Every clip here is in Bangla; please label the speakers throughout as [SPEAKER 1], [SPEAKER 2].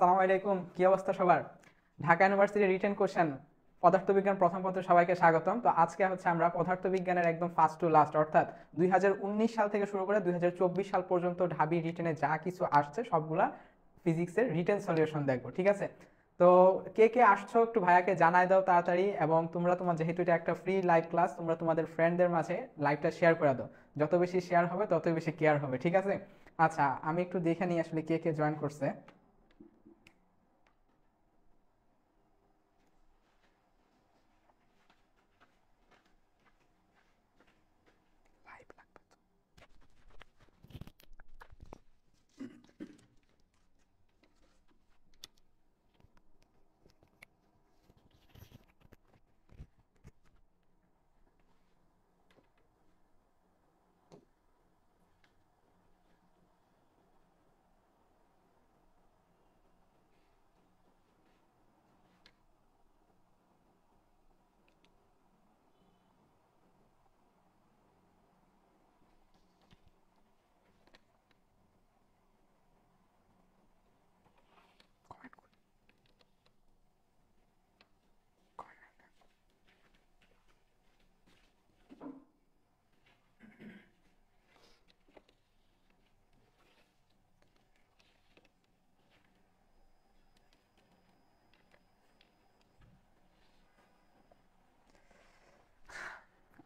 [SPEAKER 1] সালাম আলাইকুম, কি অবস্থা সবার? ঢাকা ইউনিভার্সিটি রিটেন কোশ্চেন পদার্থবিজ্ঞান প্রথম পত্রে সবাইকে স্বাগতম। তো আজকে হচ্ছে আমরা পদার্থবিজ্ঞানের একদম ফার্স্ট টু লাস্ট অর্থাৎ 2019 সাল থেকে শুরু করে 2024 সাল পর্যন্ত ঢাবি রিটেনে যা কিছু আসছে সবগুলা ফিজিক্সের রিটেন সলিউশন দেখবো, ঠিক আছে? তো কে কে আসছো একটু ভাইয়াকে জানাই দাও তাড়াতাড়ি, এবং তোমরা তোমার যেহেতু এটা একটা ফ্রি লাইভ ক্লাস, তোমরা তোমাদের ফ্রেন্ডদের মাঝে লাইভটা শেয়ার করে দাও। যত বেশি শেয়ার হবে ততই বেশি কেয়ার হবে, ঠিক আছে? আচ্ছা, আমি একটু দেখে নিই আসলে কে কে জয়েন করছে।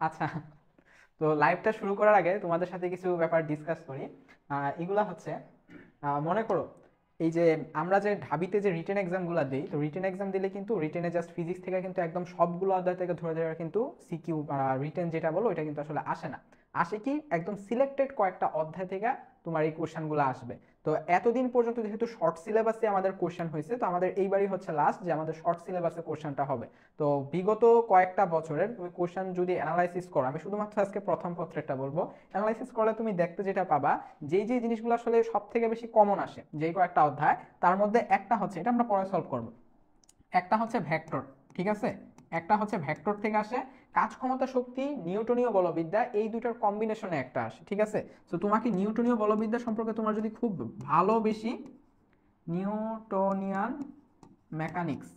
[SPEAKER 1] আচ্ছা, তো লাইভটা শুরু করার আগে তোমাদের সাথে কিছু ব্যাপার ডিসকাস করি। এগুলা হচ্ছে, মনে করো এই যে আমরা যে ঢাবিতে যে রিটেন এক্সামগুলো দিই, তো রিটেন এক্সাম দিলে কিন্তু রিটেনে জাস্ট ফিজিক্স থেকে কিন্তু একদম সবগুলো অধ্যায় থেকে ধরে ধরে কিন্তু সিকিউ রিটেন যেটা বলো ওইটা কিন্তু আসলে আসে না। আসে কি একদম সিলেক্টেড কয়েকটা অধ্যায় থেকে তোমার এই কোশ্চেনগুলো আসবে। তো এতদিন পর্যন্ত যেহেতু শর্ট সিলেবাসে আমাদের কোশ্চেন হয়েছে, তো আমাদের এইবারই হচ্ছে লাস্ট যে আমাদের শর্ট সিলেবাসে কোশ্চেনটা হবে। তো বিগত কয়েকটা বছরের তুমি কোশ্চেন যদি অ্যানালাইসিস করো, আমি শুধুমাত্র আজকে প্রথম পত্রেরটা বলবো, অ্যানালাইসিস করলে তুমি দেখতে যেটা পাবা, যেই যে জিনিসগুলো আসলে সব থেকে বেশি কমন আসে যেই কয়েকটা অধ্যায়, তার মধ্যে একটা হচ্ছে, এটা আমরা পরে সলভ করব, একটা হচ্ছে ভেক্টর, ঠিক আছে? একটা হচ্ছে ভেক্টর থেকে আসে, কাজ ক্ষমতা শক্তি, নিউটনীয় বলবিদ্যা, এই দুটোর কম্বিনেশনে একটা আসে, ঠিক আছে? তো তোমাকে নিউটনীয় বলবিদ্যা সম্পর্কে তোমার যদি খুব ভালো বেশি নিউটনিয়ান মেকানিক্স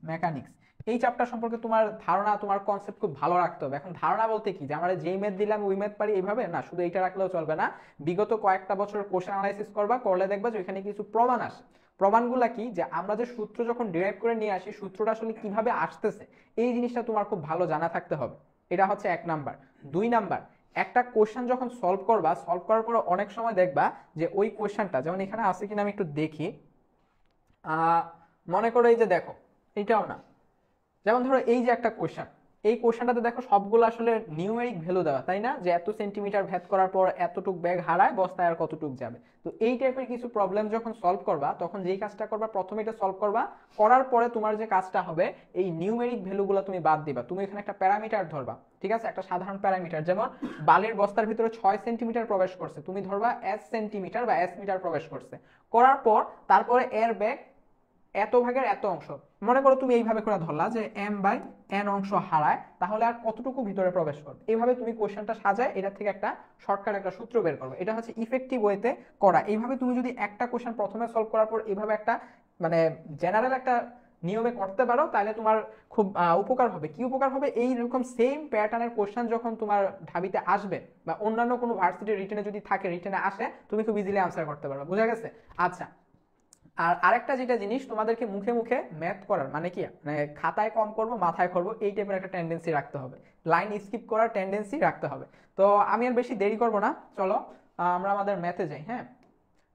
[SPEAKER 1] মেকানিক্স এই চ্যাপ্টার সম্পর্কে তোমার ধারণা, তোমার কনসেপ্ট খুব ভালো রাখতে হবে। এখন ধারণা বলতে কি, যে আমরা যেই ম্যাথ দিলাম ওই ম্যাথ পারি এইভাবে না, শুধু এইটা রাখলেও চলবে না। বিগত কয়েকটা বছরের কোশ্চেন অ্যানালাইসিস করবা, করলে দেখবা যে ওইখানে কিছু প্রমাণ আসে। প্রমাণগুলা কি, যে আমরা যে সূত্র যখন ডিরাইভ করে নিয়ে আসি, সূত্রটা আসলে কিভাবে আসতেছে এই জিনিসটা তোমার খুব ভালো জানা থাকতে হবে। এটা হচ্ছে এক নাম্বার। দুই নাম্বার, একটা কোশ্চেন যখন সলভ করবা, সলভ করার পর অনেক সময় দেখবা যে ওই কোশ্চেনটা, যেমন এখানে আছে কিনা আমি একটু দেখি। মনে করো এই যে দেখো, এইটাও না, যেমন ধরো এই যে একটা কোশ্চেন, এই কোশ্চেনটাতে দেখো সবগুলো আসলে নিউমেরিক ভ্যালু দেওয়া, তাই না? যে এত সেন্টিমিটার ভেদ করার পর এতটুক ব্যাগ হারায় বস্তায় আর কতটুক যাবে। তো এই টাইপের কিছু প্রবলেম যখন সলভ করবা, তখন যেই কাজটা করবা, প্রথমে এটা সলভ করবা, করার পরে তোমার যে কাজটা হবে, এই নিউমেরিক ভ্যালুগুলো তুমি বাদ দিবা। তুমি এখানে একটা প্যারামিটার ধরবা, ঠিক আছে? একটা সাধারণ প্যারামিটার, যেমন বালির বস্তার ভিতরে 6 সেন্টিমিটার প্রবেশ করছে, তুমি ধরবা এস সেন্টিমিটার বা এস মিটার প্রবেশ করছে। করার পর তারপরে এর ব্যাগ এত ভাগের এত অংশ, মনে করো তুমি এইভাবে করে ধরলা যে এম বাই এন অংশ হারায়, তাহলে আর কতটুকু ভিতরে প্রবেশ করবে। এইভাবে তুমি কোশ্চেনটা সাজায় এটা থেকে একটা শর্টকাট একটা সূত্র বের করবে। এটা হচ্ছে ইফেক্টিভ ওয়েতে করা। এইভাবে তুমি যদি একটা কোশ্চেন প্রথমে সলভ করার পর এইভাবে একটা মানে জেনারেল একটা নিয়মে করতে পারো, তাহলে তোমার খুব উপকার হবে। কি উপকার হবে? এইরকম সেম প্যাটার্নের কোশ্চেন যখন তোমার ঢাবিতে আসবে বা অন্যান্য কোনো ভার্সিটির রিটেনে যদি থাকে, রিটেনে আসে, তুমি খুব ইজিলি আনসার করতে পারবে। বুঝা গেছে? আচ্ছা, আর আরেকটা যেটা জিনিস, তোমাদেরকে মুখে মুখে ম্যাথ করার মানে কি, মানে খাতায় কম করব মাথায় করব এই টাইপের একটা টেন্ডেন্সি রাখতে হবে, লাইন স্কিপ করার টেন্ডেন্সি রাখতে হবে। তো আমি আর বেশি দেরি করব না, চলো আমরা আমাদের ম্যাথে যাই। হ্যাঁ,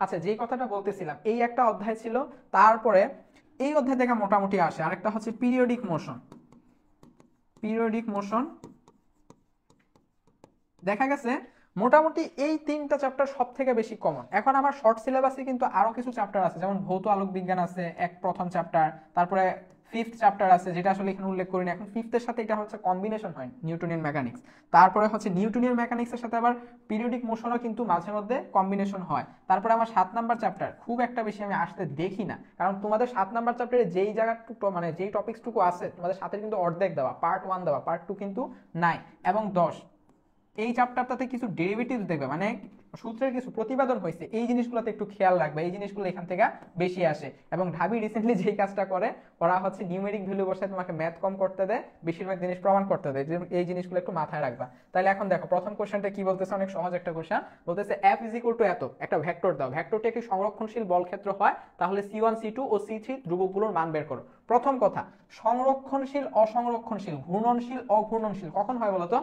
[SPEAKER 1] আচ্ছা, যেই কথাটা বলতেছিলাম, এই একটা অধ্যায় ছিল, তারপরে এই অধ্যায় থেকে মোটামুটি আসে আরেকটা হচ্ছে পিরিয়ডিক মোশন। পিরিয়ডিক মোশন দেখা গেছে মোটামুটি এই তিনটা চ্যাপ্টার সব থেকে বেশি কমন। এখন আমার শর্ট সিলেবাসে কিন্তু আরো কিছু চ্যাপ্টার আছে, যেমন ভৌত আলোক বিজ্ঞান আছে এক প্রথম চ্যাপ্টার, তারপরে ফিফথ চ্যাপ্টার আছে যেটা আসলে এখানে উল্লেখ করিনি। এখন ফিফথের সাথে এটা হচ্ছে কম্বিনেশন হয় নিউটনিয়ান মেকানিক্স, তারপরে হচ্ছে নিউটনিয়ান মেকানিক্সের সাথে আবার পিরিয়ডিক মোশনও কিন্তু মাঝে মধ্যে কম্বিনেশন হয়। তারপরে আমার 7 নাম্বার চ্যাপ্টার খুব একটা বেশি আমি আসতে দেখি না, কারণ তোমাদের 7 নাম্বার চ্যাপ্টারে যেই জায়গাটুকু মানে যেই টপিকসটুকু আছে তোমাদের সাথে কিন্তু অর্ধেক দেওয়া, পার্ট 1 দেওয়া, পার্ট 2 কিন্তু নাই। এবং 10 এই চ্যাপ্টারটাতে কিছু ডেরিভেটিভস দেখবে, মানে সূত্রের কিছু প্রতিপাদন হয়েছে, এই জিনিসগুলোতে একটু খেয়াল রাখবে, এই জিনিসগুলো এখান থেকে বেশি আসে। এবং ঢাবি রিসেন্টলি যেই কাজটা করে, ওরা হচ্ছে নিউমেরিক ভ্যালু বসায় তোমাকে ম্যাথ কম করতে দেয়, বেশিরভাগ জিনিস প্রমাণ করতে দেয়, এই জিনিসগুলো একটু মাথায় রাখবা। তাহলে এখন দেখো প্রথম কোশ্চেনটা কি বলতেছে, অনেক সহজ একটা কোশ্চেন বলতেছে f ইজ ইকুয়াল টু এত একটা ভেক্টর দাও, ভেক্টরটি একটি সংরক্ষণশীল বল ক্ষেত্র হয়, তাহলে c1 c2 ও c3 ধ্রুবকগুলোর মান বের করো। প্রথম কথা, সংরক্ষণশীল অসংরক্ষণশীল ঘূর্ণনশীল অঘূর্ণনশীল কখন হয় বলতো?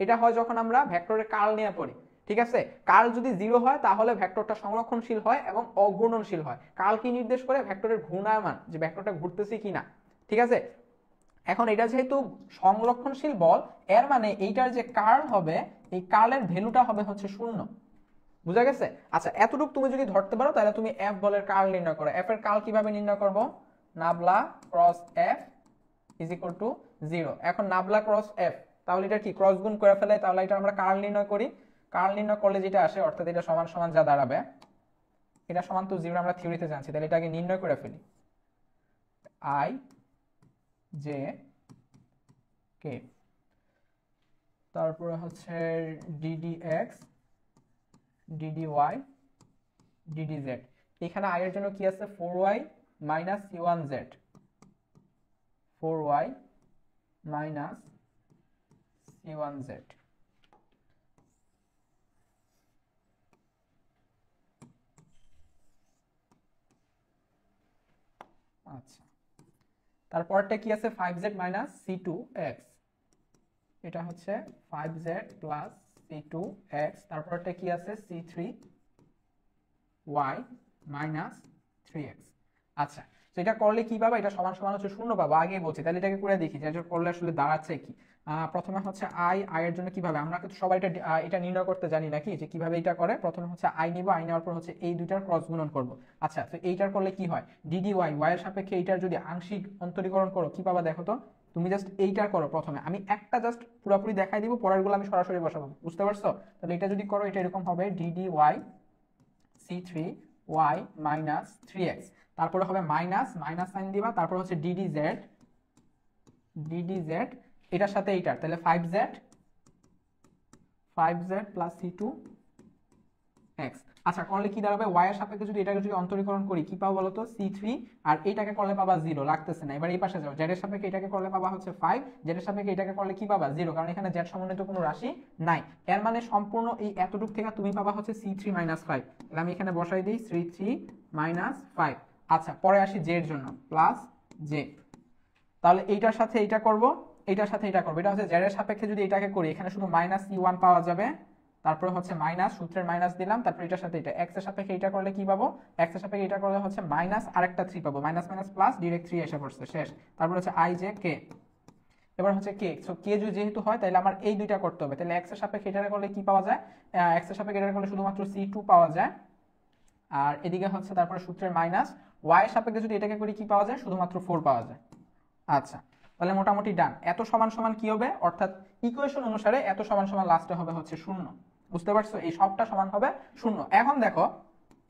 [SPEAKER 1] এটা হয় যখন আমরা ভেক্টরের কার্ল নিয়ে পড়ি, ঠিক আছে? কার্ল যদি 0 হয় তাহলে ভেক্টরটা সংরক্ষণশীল হয় এবং অঘূর্ণনশীল হয়। কার্ল কি নির্দেশ করে? ভেক্টরের ঘূর্ণায়মান, যে ভেক্টরটা ঘুরতেছে কিনা, ঠিক আছে? এখন এটা যেহেতু সংরক্ষণশীল বল, এর মানে এইটার যে কার্ল হবে, এই কার্লের ভ্যালুটা হবে হচ্ছে 0। বুঝা গেছে? আচ্ছা, এতটুকু তুমি যদি ধরতে পারো তাহলে তুমি এফ বলের কার্ল নির্ণয় করো। এফ এর কার্ল কিভাবে নির্ণয় করব? Nabla cross F is equal to 0। এখন নাবলা ক্রস এফ, তাহলে এটা কি ক্রস গুণ করে ফেলে, তাহলে এটা আমরা কার্ল নির্ণয় করি। কার্ল নির্ণয় করলে যেটা আসে, অর্থাৎ এটা সমান সমান যা দাঁড়াবে, এটা সমান তো 0 আমরা থিওরিতে জানছি, তাহলে এটা আগে নির্ণয় করে ফেলি। আই জে কে, তারপরে হচ্ছে DD X, DD Y, DD Z. এখানে আই এর জন্য কি আছে? 4y minus c1z, 4y minus c1z। আচ্ছা, তারপরটা কি আছে? 5z মাইনাস c2x, এটা হচ্ছে 5z প্লাস c2x। তারপরটা কি আছে? c3y minus 3x। আচ্ছা, তো এটা করলে কি পাবা? এটা সমান সমান হচ্ছে 0 পাবো, আগে বলছি। তাহলে এটাকে করে দেখি যে এটা করলে আসলে দাঁড়াচ্ছে কি। প্রথমে হচ্ছে আই এর জন্য কিভাবে, আমরা কিন্তু সবাই এটা নির্ণয় করতে জানি নাকি, যে কিভাবে এটা করে। প্রথমে হচ্ছে আই নিব, আই নেওয়ার পর হচ্ছে এই দুইটার ক্রস গুণন করব। আচ্ছা, তো এইটার করলে কি হয়? ডিডি ওয়াই, ওয়াই এর সাপেক্ষে এইটার যদি আংশিক অন্তরীকরণ করো, কি পাবা দেখো তো? তুমি জাস্ট এইটার করো প্রথমে, আমি একটা জাস্ট পুরোপুরি দেখাই দিব, পরেরগুলো আমি সরাসরি বসাবো, বুঝতে পারছো? তাহলে এটা যদি করো, এটা এরকম হবে DD Y c3y minus 3x, তারপরে হবে মাইনাস মাইনাস সাইন দিবা, তারপর হচ্ছে ডিডি জেড, ডিডি জেড এটার সাথে এইটার, তাহলে 5z প্লাস c2x। আচ্ছা, করলে কি দাঁড়াবে? y এর সাপেক্ষে যদি এটাকে যদি অন্তরীকরণ করি, কি পাবো বলতো? c3, আর এইটাকে করলে পাবা 0, লাগতেছে না। এবার এই পাশে যাও, z এর সাপেক্ষে এটাকে করলে পাবা হচ্ছে 5, z এর সাপেক্ষে এটাকে করলে কি পাবা? 0, কারণ এখানে z সমন্বিত কোনো রাশি নাই। এর মানে সম্পূর্ণ এই এতটুক থেকে তুমি পাবা হচ্ছে c3 মাইনাস 5। তাহলে আমি এখানে বসাই দিই c3 মাইনাস 5। আচ্ছা, পরে আসি j এর জন্য, প্লাস j। তাহলে এইটার সাথে এইটা করব, এইটার সাথে এটা করব। এটা হচ্ছে z এর সাপেক্ষে যদি এটাকে করি, এখানে শুধু মাইনাস c1 পাওয়া যাবে, তারপরে হচ্ছে মাইনাস, সূত্রের মাইনাস দিলাম, তারপর এটার সাথে এটা, x এর সাপেক্ষে এটা করলে কি পাবো? x এর সাপেক্ষে এটা করলে হচ্ছে মাইনাস আরেকটা 3 পাবো, মাইনাস মাইনাস প্লাস ডাইরেক্ট 3 এসে পড়ছে, শেষ। তারপর হচ্ছে i j k, এবার হচ্ছে k, সো k যেহেতু হয় তাহলে আমার এই দুইটা করতে হবে। তাহলে x এর সাপেক্ষে এটা করলে কি পাওয়া যায়? x এর সাপেক্ষে এটা করলে শুধুমাত্র c2 পাওয়া যায়, আর এদিকে হচ্ছে তারপরে সূত্রের মাইনাস, y এর সাপেক্ষে যদি এটাকে করি কি পাওয়া যায়? শুধুমাত্র 4 পাওয়া যায়। আচ্ছা, তাহলে মোটামুটি ডান। এত সমান সমান কি হবে? অর্থাৎ ইকুয়েশন অনুসারে এত সমান সমান লাস্টে হবে হচ্ছে 0, বুঝতে পারছো? এই সবটা সমান হবে 0। এখন দেখো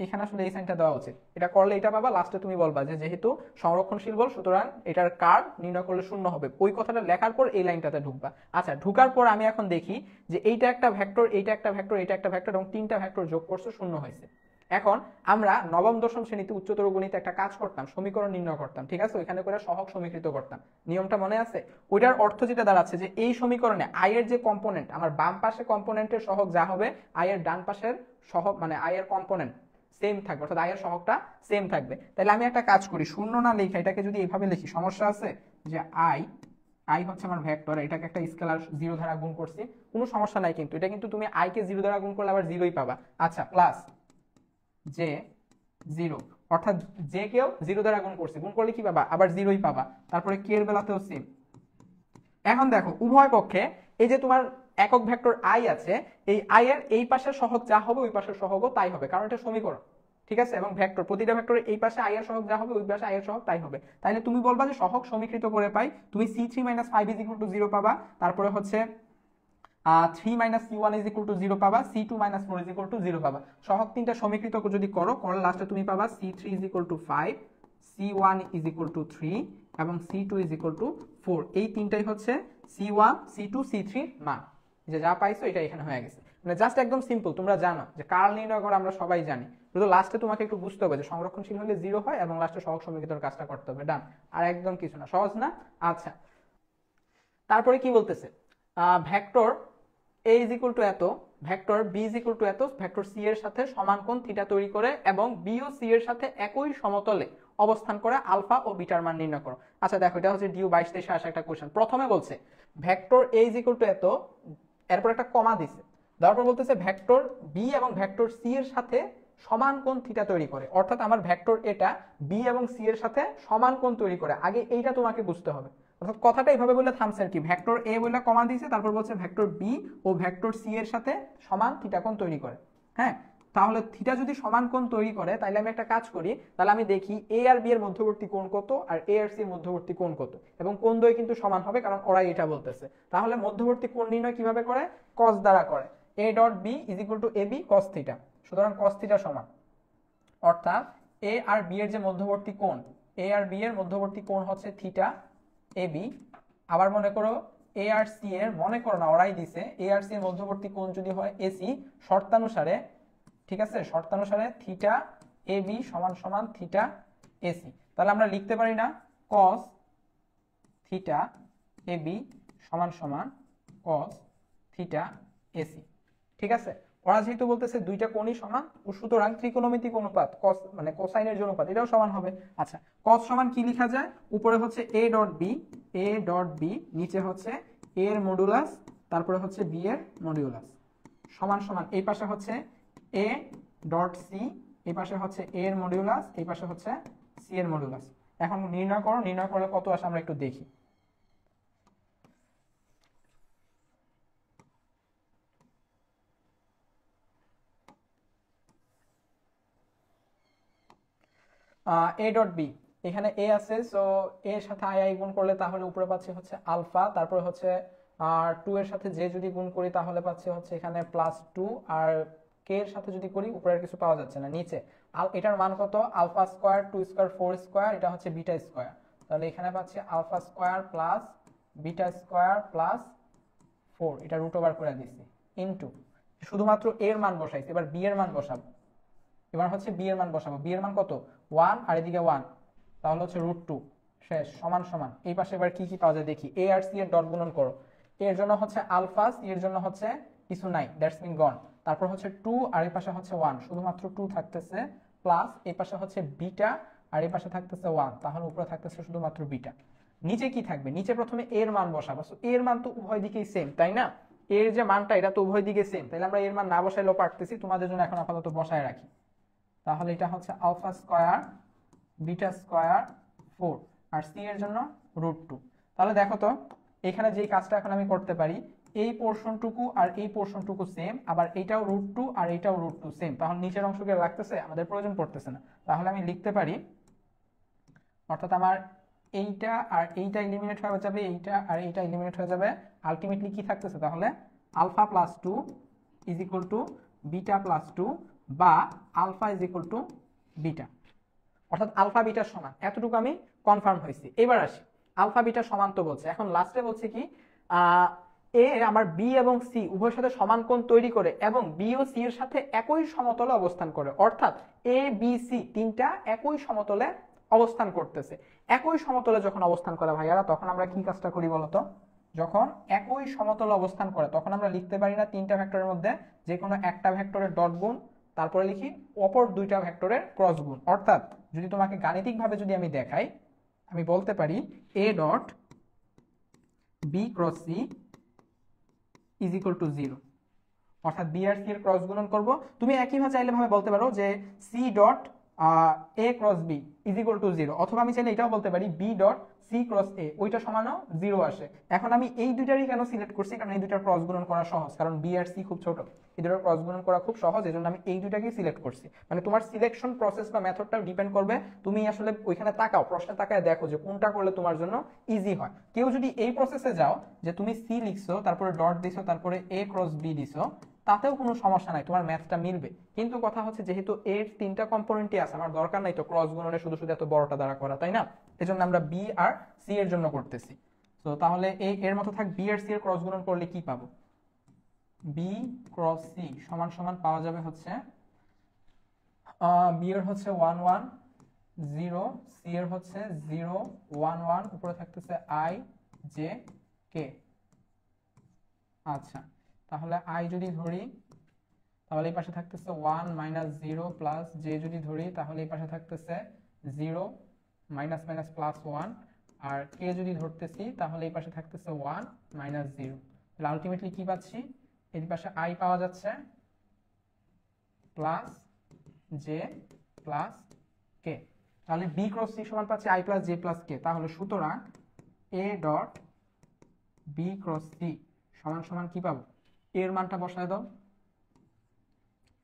[SPEAKER 1] এখানে আসলে এই সাইনটা দেওয়া উচিত, এটা করলে এটা পাবা, লাস্টে তুমি বলবা যে যেহেতু সংরক্ষণশীল বল সুতরাং এটার কার্ল নির্ণয় করলে 0 হবে। ওই কথাটা লেখার পর এই লাইনটাতে ঢুকবা। আচ্ছা, ঢুকার পর আমি এখন দেখি যে এইটা একটা ভেক্টর, এইটা একটা ভেক্টর, এইটা একটা ভেক্টর, এবং তিনটা ভেক্টর যোগ করছে 0 হয়েছে। এখন আমরা নবম দশম শ্রেণীতে উচ্চতর গণিতে একটা কাজ করতাম, সমীকরণ নির্ণয় করতাম, ঠিক আছে? ওইখানে করে সহগ সমীকৃত করতাম, নিয়মটা মনে আছে? ওইটার অর্থ যেটা দাঁড়াচ্ছে যে এই সমীকরণে আই এর যে কম্পোনেন্ট, আমার বাম পাশে কম্পোনেন্টের সহগ যা হবে, আই এর ডান পাশের সহগ মানে আই এর কম্পোনেন্ট সেম থাকবে, অর্থাৎ আই এর সহগটা সেম থাকবে। তাহলে আমি একটা কাজ করি, 0 না লিখে এটাকে যদি এইভাবে লিখি, সমস্যা আছে? যে আই হচ্ছে আমার ভেক্টর, এটাকে একটা স্কেলার 0 দ্বারা গুণ করছি, কোনো সমস্যা নাই। কিন্তু এটা কিন্তু তুমি আই কে 0 দ্বারা গুণ করলে আবার 0ই পাবা। আচ্ছা, প্লাস যে 0, অর্থাৎ যে কেও 0 দ্বারা গুণ করছে, গুণ করলে কি পাবা? আবার 0ই পাবা। তারপরে কে এর বেলাতেও সেম। এখন দেখো উভয় পক্ষে এই যে তোমার একক ভেক্টর আই আছে, এই আই এর এই পাশের সহগ যা হবে ওই পাশের সহগও তাই হবে, কারণ এটা সমীকরণ, ঠিক আছে? এবং ভেক্টর প্রতিটা ভেক্টরের এই পাশে আই এর সহগ যা হবে ওই পাশে আই এর সহগ তাই হবে। তাইলে তুমি বলবা যে সহগ সমীকৃত করে পাই, তুমি c3 - 5 = 0 পাবা, তারপরে হচ্ছে 3 - c1 = 0 পাবা, c2 - 4 = 0 পাবা। সহগ তিনটা সমীকৃত যদি করো, করলে লাস্টে তুমি পাবা c3 = 5, c1 = 3 এবং c2 = 4। এই তিনটাই হচ্ছে c1 c2 c3 মান, যে যা পাইছো এটা এখানে হয়ে গেছে। মানে জাস্ট একদম সিম্পল, তোমরা জানো যে কার্ল নির্ণয় করা আমরা সবাই জানি, শুধু লাস্টে তোমাকে একটু বুঝতে হবে যে সংরক্ষণশীল হলে 0 হয় এবং লাস্টে সহগ সমীকরণের কাজটা করতে হবে, ডান। আর একদম কিছু না, সহজ না? আচ্ছা, তারপরে কি বলতেছে, vector a is equal to এত, vector b is equal to এত, ভেক্টর c এর সাথে সমান কোণ থিটা তৈরি করে এবং b ও c এর সাথে একই সমতলে অবস্থান করে আলফা ও বিটার মান নির্ণয় করো। আচ্ছা দেখো, এটা হচ্ছে ডিউ 22-23 আসা একটা কোশ্চেন। প্রথমে বলছে vector a is equal to এত, এরপর একটা কমা দিছে, তারপর বলতেছে ভেক্টর b এবং ভেক্টর c এর সাথে সমান কোণ থিটা তৈরি করে, অর্থাৎ আমার ভেক্টর এটা b এবং c এর সাথে সমান কোণ তৈরি করে। আগে এইটা তোমাকে বুঝতে হবে, অর্থাৎ কথাটা এইভাবে বলে থামছে আর কি, ভেক্টর a বলে কমা দিয়েছে, তারপর বলছে ভেক্টর b ও ভেক্টর c এর সাথে সমান থিটা কোণ তৈরি করে। হ্যাঁ, তাহলে থিটা যদি সমান কোণ তৈরি করে তাহলে আমি একটা কাজ করি, তাহলে আমি দেখি a আর b এর মধ্যবর্তী কোণ কত আর a আর c এর মধ্যবর্তী কোণ কত, এবং কোণ দ্বয় কিন্তু সমান হবে কারণ ওরাই এটা বলতেছে। তাহলে মধ্যবর্তী কোণ নির্ণয় কিভাবে করে? cos দ্বারা করে, a dot b is equal to ab cos theta. সুতরাং cos থিটা সমান, অর্থাৎ a আর b এর যে মধ্যবর্তী কোণ, a আর b এর মধ্যবর্তী কোণ হচ্ছে থিটা ab। আবার মনে করো a আর c এর, মনে করো না ওরাই দিছে, a আর c এর মধ্যবর্তী কোণ যদি হয় ac, শর্তানুসারে, ঠিক আছে, শর্তানুসারে থিটা ab সমান সমান থিটা ac। তাহলে আমরা লিখতে পারি না cos থিটা ab সমান সমান cos থিটা ac, ঠিক আছে। ওরা যেহেতু বলতেছে দুইটা কোণই সমান, ও সুতরাং ত্রিকোণমিতিক অনুপাত cos মানে কোসাইনের যে অনুপাত এটাও সমান হবে। আচ্ছা, cos সমান কি লেখা যায়? উপরে হচ্ছে a ডট b, নিচে হচ্ছে a এর মডুলাস, তারপরে হচ্ছে b এর মডুলাস, সমান সমান এই পাশে হচ্ছে a ডট c, এই পাশে হচ্ছে a এর মডুলাস, এই পাশে হচ্ছে c এর মডুলাস। এখন নির্ণয় করো, নির্ণয় করলে কত আসে আমরা একটু দেখি। a ডট b, এখানে a আছে, সো a এর সাথে i গুণ করলে তাহলে উপরে পাচ্ছি হচ্ছে আলফা, তারপরে হচ্ছে 2 এর সাথে j যদি গুণ করি তাহলে পাচ্ছি হচ্ছে এখানে +2, আর k এর সাথে যদি করি উপরে কিছু পাওয়া যাচ্ছে না, নিচে এটার মান কত? আলফা স্কয়ার 2 স্কয়ার 4 স্কয়ার, এটা হচ্ছে বিটা স্কয়ার। তাহলে এখানে পাচ্ছি alpha square plus beta square plus 4, এটা রুট ওভার করে দিছি, ইনটু শুধুমাত্র a এর মান বসাইছি, এবার b এর মান বসাবো। এবার হচ্ছে b এর মান বসাবো, b এর মান কত? 1, আর এদিকে 1, তাহলে হচ্ছে √2 শেষ, সমান সমান এই পাশে এবার কি কি পাওয়া যায় দেখি। a আর c এর ডট গুণন করো, a এর জন্য হচ্ছে আলফা, c এর জন্য হচ্ছে কিছু নাই, দ্যাটস মিন গন। তারপর হচ্ছে 2 আর এই পাশে হচ্ছে 1, শুধুমাত্র 2 থাকতেছে, প্লাস এই পাশে হচ্ছে বিটা আর এই পাশে থাকতেছে 1, তাহলে উপরে থাকতেছে শুধুমাত্র বিটা। নিচে কি থাকবে? নিচে প্রথমে a এর মান বসাবো, সো a এর মান তো উভয় দিকেই সেম, তাই না? a এর যে মানটা এটা তো উভয় দিকে সেম, তাহলে আমরা এর মান না বসাইলেও পারতেছি, তোমাদের জন্য এখন আপাতত বসায় রাখি। তাহলে এটা হচ্ছে আলফা স্কয়ার বিটা স্কয়ার 4, আর c এর জন্য √2। তাহলে দেখো তো এখানে যে কাজটা এখন আমি করতে পারি, এই পোরশনটুকু আর এই পোরশনটুকু সেম, আবার এইটাও √2 আর এইটাও √2 সেম, তাহলে নিচের অংশকে লাগতেছে, আমাদের প্রয়োজন পড়তেছে না। তাহলে আমি লিখতে পারি, অর্থাৎ আমার এইটা আর এইটা এলিমিনেট হয়ে যাবে, এইটা আর এইটা এলিমিনেট হয়ে যাবে, আলটিমেটলি কি থাকতেছে তাহলে? Alpha plus 2 is equal to beta plus 2, বা alpha is equal to beta, অর্থাৎ আলফা বিটার সমান, এতটুকু আমি কনফার্ম হয়েছি। এবার আসি, আলফা বিটা সমান তো বলছে, এখন লাস্টে বলছে কি এ আমার বি এবং সি উভয়ের সাথে সমান কোণ তৈরি করে এবং বি ও সি এর সাথে একই সমতলে অবস্থান করে, অর্থাৎ এ বি সি তিনটা একই সমতলে অবস্থান করতেছে। একই সমতলে যখন অবস্থান করে ভাইয়ারা, তখন আমরা কি কাজটা করি বলতো? যখন একই সমতলে অবস্থান করে তখন আমরা লিখতে পারি না তিনটা ভেক্টরের মধ্যে যে কোনো একটা ভেক্টরের ডট গুণ, তারপরে লিখি অপর দুইটা ভেক্টরের ক্রস গুণ। অর্থাৎ যদি তোমাকে গাণিতিকভাবে যদি আমি দেখাই, আমি বলতে পারি a dot B cross C is equal to 0, অর্থাৎ বি আর সি এর ক্রস গুণন করব। তুমি একইভাবে চাইলে ভাবে বলতে পারো যে C dot A cross B is equal to 0, অথবা আমি চাইলে এটাও বলতে পারি B dot C cross A, ওইটা সমানও 0 আসে। এখন আমি এই দুইটারই কেন সিলেক্ট করছি? কারণ এই দুইটার ক্রস গুণন করা সহজ, কারণ বি আর সি খুব ছোট, এই দুটোর ক্রস গুণন করা খুব সহজ, এজন্য আমি এই দুইটাকেই সিলেক্ট করছি। মানে তোমার সিলেকশন প্রসেস বা মেথডটা ডিপেন্ড করবে, তুমি আসলে ওইখানে তাকাও, প্রশ্নে তাকায় দেখো যে কোনটা করলে তোমার জন্য ইজি হয়। কেউ যদি এই প্রসেসে যাও যে তুমি সি লিখছো, তারপরে ডট দিছো, তারপরে এ ক্রস বি দিছো, তাতেও কোনো সমস্যা নাই, তোমার ম্যাথটা মিলবে। কিন্তু কথা হচ্ছে যেহেতু এর তিনটা কম্পোনেন্টই আছে, আমার দরকার নাই তো ক্রস গুণনে শুধু শুধু এত বড়টা দ্বারা করা, তাই না? এজন্য আমরা বি আর সি এর জন্য করতেছি। তো তাহলে এর মতো থাক, বি আর সি এর ক্রস গুণন করলে কি পাবো? বি ক্রস সি সমান সমান পাওয়া যাবে হচ্ছে বি এর হচ্ছে 1 1 0, সি এর হচ্ছে 0 1 1, উপরে থাকতেছে আই জে কে। আচ্ছা, তাহলে আই যদি ধরি তাহলে এই পাশে থাকতেছে 1 মাইনাস 0 প্লাস, জে যদি ধরি তাহলে এই পাশে থাকতেছে 0 মাইনাস মাইনাস প্লাস 1, আর কে যদি ধরতেছি তাহলে এই পাশে থাকতেছে 1 মাইনাস 0। তাহলে আলটিমেটলি কি পাচ্ছি, এই পাশে আই পাওয়া যাচ্ছে প্লাস জে প্লাস কে। তাহলে বি ক্রস সি সমান পাচ্ছি I plus J plus K. তাহলে সুতরাং A dot B cross C সমান সমান কি পাবো, এর মানটা বসায় দাও,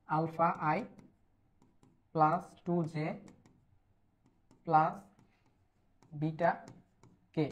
[SPEAKER 1] alpha I plus 2j plus beta K,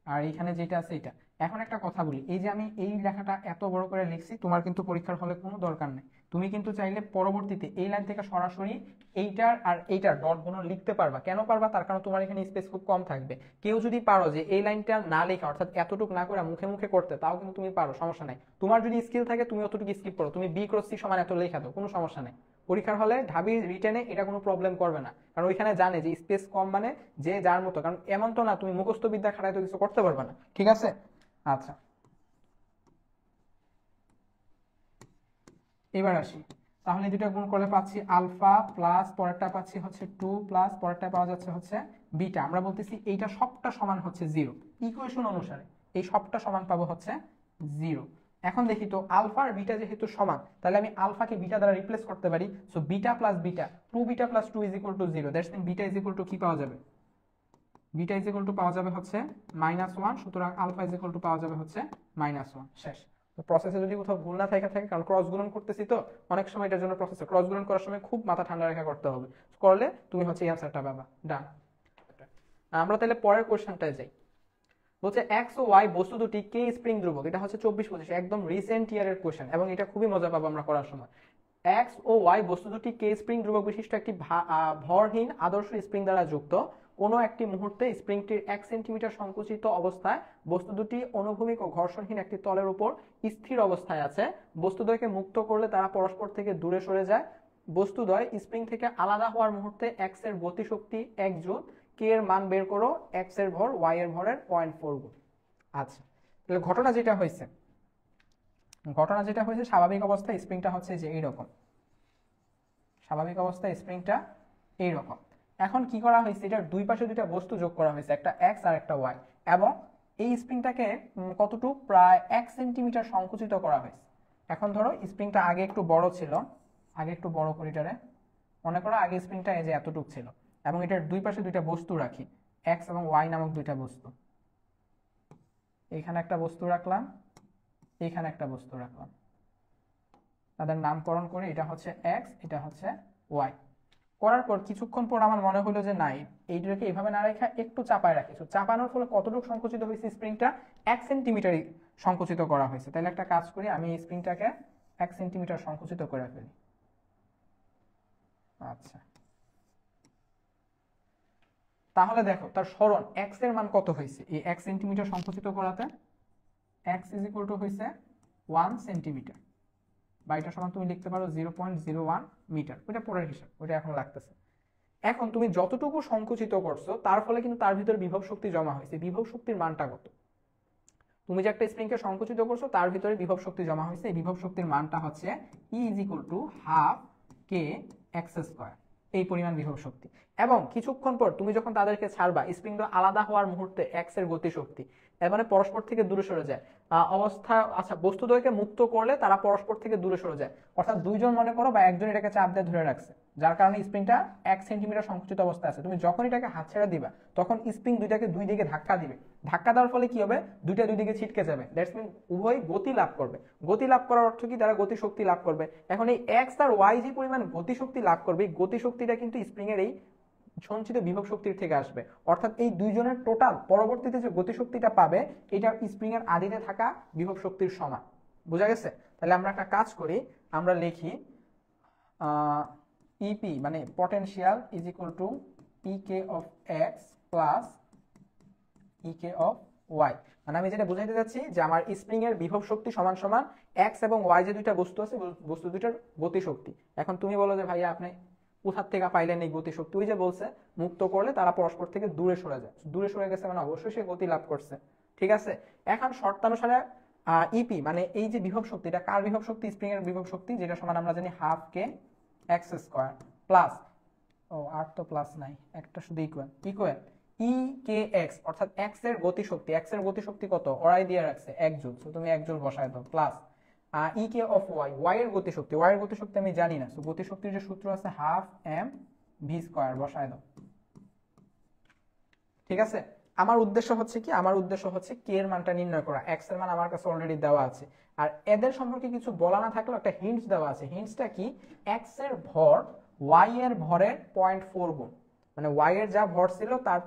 [SPEAKER 1] আর এখানে যেটা আছে এটা। এখন একটা কথা বলি, এই যে আমি এই লেখাটা এত বড় করে লিখছি, তোমার কিন্তু পরীক্ষার হলে কোনো দরকার নেই। তুমি কিন্তু চাইলে পরবর্তীতে এই লাইন থেকে সরাসরি এইটার আর এইটার ডট গুণ লিখতে পারবা। কেন পারবা, তার কারণ তোমার এখানে স্পেস খুব কম থাকবে। কেউ যদি পারো যে এই লাইনটা না লেখা, অর্থাৎ এতটুকু না করে মুখে মুখে করতে, তাও কিন্তু তুমি পারো, সমস্যা নাই। তোমার যদি স্কিল থাকে তুমি অতটুকু স্কিপ করো, তুমি বি ক্রস সি সমান এত লেখা দাও, কোনো সমস্যা নেই। পরীক্ষার হলে ঢাবি রিটেনে এটা কোনো প্রবলেম করবে না, কারণ ওইখানে জানে যে স্পেস কম মানে যে যার মতো, কারণ এমন তো না তুমি মুখস্থ বিদ্যা খাটায় তো কিছু করতে পারবে না, ঠিক আছে। আচ্ছা, এবার আসি, তাহলে দুটো গুণ করলে পাচ্ছি আলফা প্লাস পরেরটা পাচ্ছি হচ্ছে 2 প্লাস পরেরটা পাওয়া যাচ্ছে হচ্ছে বিটা। আমরা বলতেছি এইটা সবটা সমান হচ্ছে 0, ইকুয়েশন অনুসারে এই সবটা সমান পাবো হচ্ছে 0। এখন দেখি তো আলফা আর বিটা যেহেতু সমান, তাহলে আমি আলফাকে বিটা দ্বারা রিপ্লেস করতে পারি। So beta plus beta, 2 beta plus 2 is equal to 0, that's mean beta is equal to কি পাওয়া যাবে, বিটা ইজ ইকুয়াল টু পাওয়া যাবে হচ্ছে -1, সুতরাং আলফা ইজ ইকুয়াল টু পাওয়া যাবে হচ্ছে -1। শেষ। তো প্রসেসে যদি কোথাও ভুল না থাকে, কারণ ক্রস গুণন করতেছি তো অনেক সময়, এটার জন্য প্রসেসে ক্রস গুণন করার সময় খুব মাথা ঠান্ডা রেখে করতে হবে, করলে তুমি হচ্ছে এই অ্যান্সারটা পাবা। ডান। আমরা তাহলে পরের কোশ্চেনটায় যাই। বলছে এক্স ও ওয়াই বস্তু দুটি কে স্প্রিং ধ্রুবক, এটা হচ্ছে 24-25 একদম রিসেন্ট ইয়ারের কোশ্চেন, এবং এটা খুবই মজা পাবো আমরা করার সময়। এক্স ও ওয়াই বস্তু দুটি কে স্প্রিং ধ্রুবক বিশিষ্ট একটি ভরহীন আদর্শ স্প্রিং দ্বারা যুক্ত। কোনো একটি মুহূর্তে স্প্রিংটির 1 সেন্টিমিটার সংকুচিত অবস্থায় বস্তু দুটি অনুভূমিক ও ঘর্ষণহীন একটি তলের উপর স্থির অবস্থায় আছে। বস্তুদ্বয়কে মুক্ত করলে তারা পরস্পর থেকে দূরে সরে যায়। বস্তুদ্বয় স্প্রিং থেকে আলাদা হওয়ার মুহূর্তে এক্স এর গতিশক্তি 1 জুল, কে এর মান বের করো, এক্স এর ভর ওয়াই এর ভরের 0.4 গুণ। আচ্ছা, তাহলে ঘটনা যেটা হয়েছে, স্বাভাবিক অবস্থায় স্প্রিংটা হচ্ছে যে এইরকম, স্বাভাবিক অবস্থায় স্প্রিংটা এইরকম। এখন কি করা হয়েছে, এটার দুই পাশে দুইটা বস্তু যোগ করা হয়েছে, একটা এক্স আর একটা ওয়াই, এবং এই স্প্রিংটাকে কতটুকু, প্রায় 1 সেন্টিমিটার সংকুচিত করা হয়েছে। এখন ধরো স্প্রিংটা আগে একটু বড় ছিল, আগে একটু বড় করিটারে মনে করো, আগে স্প্রিংটা এই যে এতটুকু ছিল, এবং এটার দুই পাশে দুইটা বস্তু রাখি, এক্স এবং ওয়াই নামক দুইটা বস্তু। এইখানে একটা বস্তু রাখলাম, এইখানে একটা বস্তু রাখলাম, তাদের নামকরণ করে, এটা হচ্ছে এক্স, এটা হচ্ছে ওয়াই। করার পর কিছুক্ষণ পর আমার মনে হলো যে নাই, এইটাকে এইভাবে না রেখে একটু চাপায় রাখি। চাপানোর ফলে কতটুকু সংকুচিত হয়েছে, স্প্রিংটা 1 সেন্টিমিটারই সংকুচিত করা হয়েছে। তাহলে একটা কাজ করি, আমি এই স্প্রিংটাকে 1 সেন্টিমিটার সংকুচিত করে ফেলি। আচ্ছা, তাহলে দেখো তার সরণ এক্স এর মান কত হয়েছে, এই 1 সেন্টিমিটার সংকুচিত করাতে এক্স ইজ ইকুয়াল টু হয়েছে 1 সেন্টিমিটার, বা এটা সমান তুমি লিখতে পারো 0.01 মিটার। ওইটা পরের হিসাব, ওইটা এখন লাগতেছে। এখন তুমি যতটুকু সংকুচিত করছো তার ফলে কিন্তু তার ভিতরে বিভব শক্তি জমা হয়েছে। বিভব শক্তির মানটা কত, তুমি যে একটা স্প্রিংকে সংকুচিত করছো তার ভিতরে বিভব শক্তি জমা হয়েছে, এই বিভব শক্তির মানটা হচ্ছে E is equal to half K x square, এই পরিমাণ বিভব শক্তি। এবং কিছুক্ষণ পর তুমি যখন তাদেরকে ছাড়বা, স্প্রিং আলাদা হওয়ার মুহূর্তে এক্স এর গতিশক্তি, এর মানে পরস্পর থেকে দূরে সরে যায় অবস্থা। আচ্ছা, বস্তুদ্বয়কে মুক্ত করলে তারা পরস্পর থেকে দূরে সরে যায়, অর্থাৎ দুইজন মনে করো বা একজন এটাকে চাপ দিয়ে ধরে রাখছে, যার কারণে স্প্রিংটা 1 সেন্টিমিটার সংকুচিত অবস্থায় আছে। তুমি যখন এটাকে হাত ছেড়ে দিবা তখন স্প্রিং দুইটাকে দুই দিকে ধাক্কা দিবে, ধাক্কা দেওয়ার ফলে কি হবে, দুইটা দুই দিকে ছিটকে যাবে, দ্যাটস মিন উভয় গতি লাভ করবে। গতি লাভ করার অর্থ কি, তারা গতিশক্তি লাভ করবে। এখন এই এক্স আর ওয়াই যে পরিমাণ গতিশক্তি লাভ করবে, গতিশক্তিটা কিন্তু স্প্রিং এর এই সঞ্চিত বিভব শক্তির থেকে আসবে, অর্থাৎ এই দুইজনের টোটাল পরবর্তীতে যে গতিশক্তিটা পাবে এটা স্প্রিং এর আদিতে থাকা বিভব শক্তির সমান। বোঝা গেছে? তাহলে আমরা একটা কাজ করি, আমরা লিখি ইপি মানে potential is equal to EK of X plus EK of Y. মানে আমি যেটা বুঝাইতে যাচ্ছি যে আমার স্প্রিং এর বিভব শক্তি সমান সমান এক্স এবং ওয়াই যে দুইটা বস্তু আছে, বস্তু দুইটার গতিশক্তি। এখন তুমি বলো যে ভাইয়া আপনি কোথার থেকে পাইলেন এই গতিশক্তি? ওই যে বলছে মুক্ত করলে তারা পরস্পর থেকে দূরে সরে যায়, দূরে সরে গেছে মানে অবশ্যই সে গতি লাভ করছে। ঠিক আছে, এখন শর্তানুসারে ইপি মানে এই যে বিভব শক্তি, এটা কার বিভব শক্তি? স্প্রিং এর বিভব শক্তি, যেটা সমান আমরা জানি হাফ কে এক্স স্কোয়ার প্লাস, ও আর তো প্লাস নাই, একটা শুধু ইকুয়াল, ইকুয়াল ই কে এক্স, অর্থাৎ এক্স এর গতিশক্তি। এক্স এর গতিশক্তি কত? ওরাই দিয়ে রাখছে 1 জুল, তো তুমি 1 জুল বসায় দাও, plus E K of Y, Y এর গতিশক্তি, ওয়াই এর গতিশক্তি আমি জানি না, তো গতিশক্তির যে সূত্র আছে হাফ এম ভি স্কোয়ার, বসায় দাও। ঠিক আছে, আমার উদ্দেশ্য হচ্ছে কি, আমার উদ্দেশ্য হচ্ছে কে এর মানটা নির্ণয় করা। এক্স এর মান আমার কাছে অলরেডি দেওয়া আছে, আর এদের সম্পর্কে কিছু বলা না থাকলেও একটা হিন্টস দেওয়া আছে। হিন্টসটা কি? এক্স এর ভর ওয়াই এর ভরের 0.4 গুণ, মানে ওয়াই এর যা ভর ছিল তার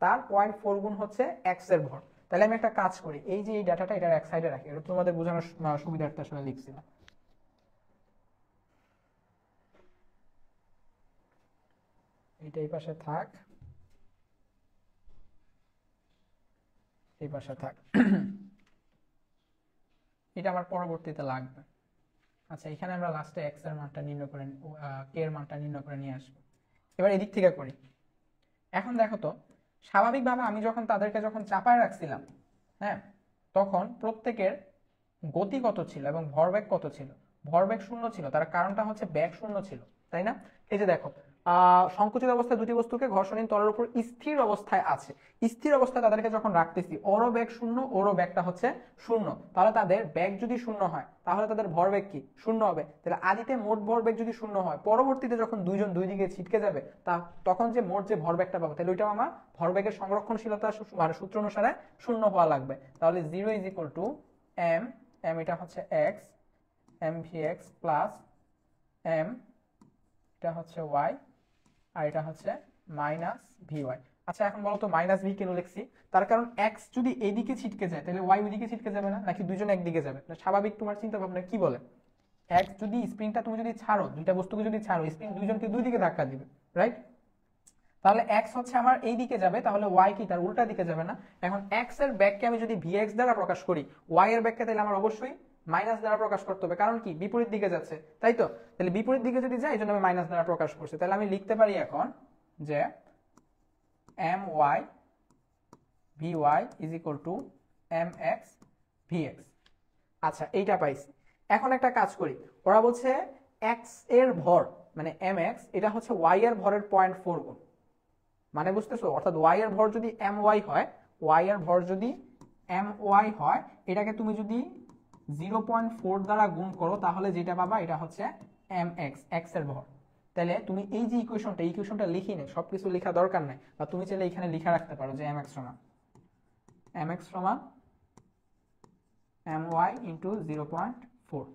[SPEAKER 1] তার 0.4 গুণ হচ্ছে এক্স এর ভর। তাহলে আমি একটা কাজ করি, এই যে এই ডাটাটা এটার এক সাইডে রাখি, এটা তোমাদের বোঝানোর সুবিধার্থে আসলে লিখছিলাম। এইটা এই পাশে থাক, এই পাশে থাক, এটা আমার পরবর্তীতে লাগবে। আচ্ছা, এখানে আমরা লাস্টে এক্স এর মানটা নির্ণয় করে, কে এর মানটা নির্ণয় করে নিয়ে আসবো। এবার এদিক থেকে করি। এখন দেখো তো, স্বাভাবিকভাবে আমি যখন তাদেরকে যখন চাপায় রাখছিলাম, হ্যাঁ, তখন প্রত্যেকের গতি কত ছিল এবং ভরবেগ কত ছিল? ভরবেগ 0 ছিল, তার কারণটা হচ্ছে বেগ 0 ছিল, তাই না? এই যে দেখো, সংকুচিত অবস্থায় দুটি বস্তুকে ঘর্ষণহীন তলের উপর স্থির অবস্থায় আছে, স্থির অবস্থায় তাদেরকে যখন রাখতেছি, ওরও বেগ 0, ওরও বেগটা হচ্ছে 0, তাহলে তাদের বেগ যদি 0 হয় তাহলে তাদের ভরবেগ কি? 0 হবে। তাহলে আদিতে মোট ভরবেগ যদি 0 হয়, পরবর্তীতে যখন দুইজন দুই দিকে ছিটকে যাবে তখন যে মোট যে ভরবেগটা পাবো, তাহলে ওইটাও আমার ভরবেগের সংরক্ষণশীলতা মানে সূত্র অনুসারে 0 হওয়া লাগবে। তাহলে 0 is equal to M, M এটা হচ্ছে X, M V X plus M এটা হচ্ছে ওয়াই, আর এটা হচ্ছে মাইনাস ভি ওয়াই। আচ্ছা, এখন বলো তো মাইনাস ভি কেন লিখছি? তার কারণ এক্স যদি এইদিকে ছিটকে যায় তাহলে ওয়াই ওইদিকে ছিটকে যাবে না, নাকি দুইজন একদিকে যাবে? স্বাভাবিক তোমার চিন্তা ভাবনা কি বলে? এক্স যদি স্প্রিংটা তুমি যদি ছাড়ো, দুইটা বস্তুকে যদি ছাড়ো, স্প্রিং দুইজনকে দুই দিকে ধাক্কা দিবে, রাইট? তাহলে এক্স হচ্ছে আমার এই দিকে যাবে, তাহলে ওয়াই কি তার উল্টা দিকে যাবে না? এখন এক্স এর ব্যাগকে আমি যদি ভি এক্স দ্বারা প্রকাশ করি, ওয়াই এর ব্যাগকে তাহলে আমার অবশ্যই মাইনাস দ্বারা প্রকাশ করতে হবে, কারণ কি বিপরীত দিকে যাচ্ছে, তাই তো? তাহলে বিপরীত দিকে যদি যায়, এই জন্য আমি মাইনাস দ্বারা প্রকাশ করছি। তাহলে আমি লিখতে পারি এখন যে M Y V Y is equal to M X V X. আচ্ছা, এইটা পাইছি। এখন একটা কাজ করি, ওরা বলছে এক্স এর ভর মানে এম এক্স, এটা হচ্ছে ওয়াই এর ভরের 0.4 গুণ, মানে বুঝতেছো? অর্থাৎ ওয়াই এর ভর যদি এম ওয়াই হয়, ওয়াই এর ভর যদি এম ওয়াই হয়, এটাকে তুমি যদি 0.4 দ্বারা গুণ করো তাহলে যেটা পাবা এটা হচ্ছে এম এক্স, এক্স এর ভর। তাহলে তুমি এই যে ইকুয়েশনটা লিখি নে, সবকিছু লেখা দরকার নাই, বা তুমি চাইলে এখানে লিখে রাখতে পারো যে এম এক্স সমান এম ওয়াই ইন্টু 0.4,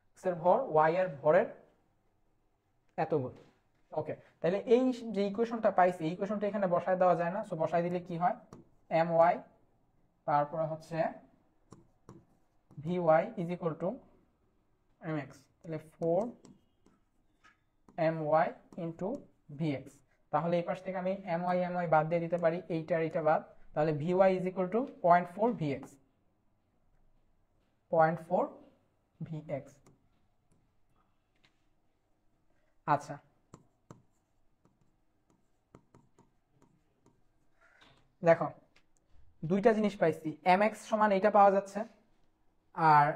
[SPEAKER 1] এক্স এর ভর ওয়াই এর ভরের এত গুণ। ওকে, তাহলে এই যে ইকুয়েশনটা পাইছি, এই ইকুয়েশনটা এখানে বসায় দেওয়া যায় না, সো বসায় দিলে কি হয়? এম ওয়াই তারপরে হচ্ছে V Y is equal to M X, তাহলে 4 M Y into V X. তাহলে এই পাশ থেকে আমি এম ওয়াই বাদ দিয়ে দিতে পারি, এইটার এইটা বাদ, তাহলে V Y is equal to 0.4 V X, 0.4 V X. আচ্ছা, দেখো দুইটা জিনিস পাইছি, এম এক্স সমান এইটা পাওয়া যাচ্ছে আর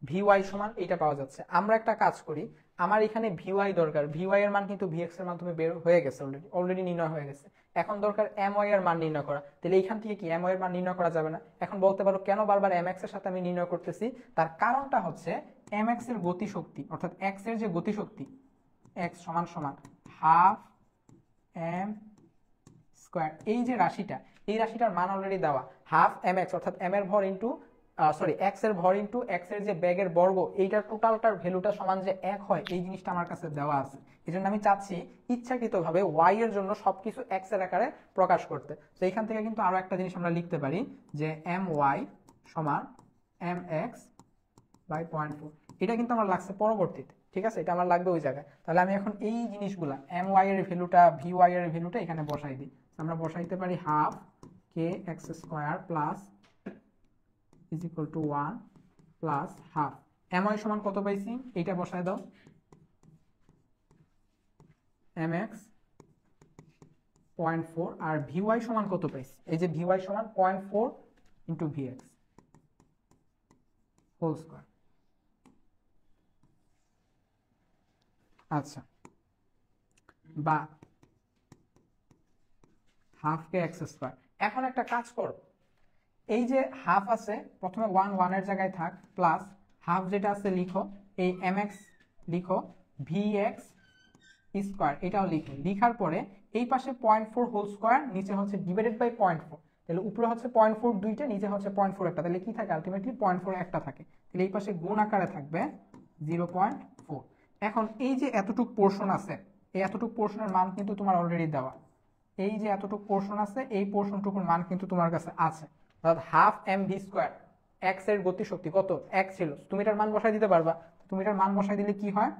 [SPEAKER 1] ভি ওয়াই সমান এইটা পাওয়া যাচ্ছে। আমরা একটা কাজ করি, আমার এখানে ভি ওয়াই দরকার, ভি ওয়াই এর মান কিন্তু ভি এক্স এর মাধ্যমে বের হয়ে গেছে, অলরেডি নির্ণয় হয়ে গেছে। এখন দরকার এম ওয়াই এর মান নির্ণয় করা। তাহলে এইখান থেকে কি এম ওয়াই এর মান নির্ণয় করা যাবে না? এখন বলতে পারো কেন বারবার এম এক্স এর সাথে আমি নির্ণয় করতেছি? তার কারণটা হচ্ছে এম এক্স এর গতিশক্তি, অর্থাৎ এক্স এর যে গতিশক্তি, এক্স সমান সমান হাফ এম স্কয়ার, এই যে রাশিটা, এই রাশিটার মান অলরেডি দেওয়া, হাফ এম এক্স, অর্থাৎ এম এর ভর ইন্টু এক্স এর ভর ইন্টু এক্স এর যে ব্যাগের বর্গ, এইটার টোটালটার ভ্যালুটা সমান যে 1 হয়, এই জিনিসটা আমার কাছে দেওয়া আছে। এই জন্য আমি চাচ্ছি ইচ্ছাকৃতভাবে ওয়াই এর জন্য সবকিছু এক্স এর আকারে প্রকাশ করতে। তো এইখান থেকে কিন্তু আরো একটা জিনিস আমরা লিখতে পারি যে এম ওয়াই সমান এম এক্স বাই 0.4, এটা কিন্তু আমার লাগছে পরবর্তীতে, ঠিক আছে? এটা আমার লাগবে ওই জায়গায়। তাহলে আমি এখন এই জিনিসগুলা এম ওয়াই এর ভ্যালুটা, ভি ওয়াই এর ভ্যালুটা এখানে বসাই দিই। আমরা বসাইতে পারি half K x square plus is equal to 1 plus half. MI সমান কত পাইছি, এইটা বসায় দাও, mx 0.4, আর vy সমান কত পাইছি, এই যে vy সমান 0.4 ইন্টু vx হোল স্কয়ার। আচ্ছা, বা হাফ কে এক্স স্কয়ার। এখন একটা কাজ করো, এই যে হাফ আছে প্রথমে 1 এর জায়গায় থাক, প্লাস হাফ যেটা আছে লিখো, এই mx লিখো, vx স্কয়ার এটাও লিখো, লিখার পরে এই পাশে 0.4 হোল স্কয়ার, নিচে হচ্ছে ডিভাইডেড বাই 0.4, তাহলে উপরে হচ্ছে 0.4 দুইটা, নিচে হচ্ছে 0.4 একটা, তাহলে কি থাকে আলটিমেটলি 0.4 একটা থাকে, তাহলে এই পাশে গুণ আকারে থাকবে 0.4। এখন এই যে এতটুক পোর্শন আছে, এই এতটুক পোর্শনের মান কিন্তু তোমার অলরেডি দেওয়া, এই যে এতটুক পোর্শন আছে এই পোর্শনটুকুর মান কিন্তু তোমার কাছে আছে, অর্থাৎ half M V square. X এর গতিশক্তি কত, এক্স ছিল, তুমি এটার মান বসাই দিতে পারবা, তুমি এটার মান বসাই দিলে কি হয়,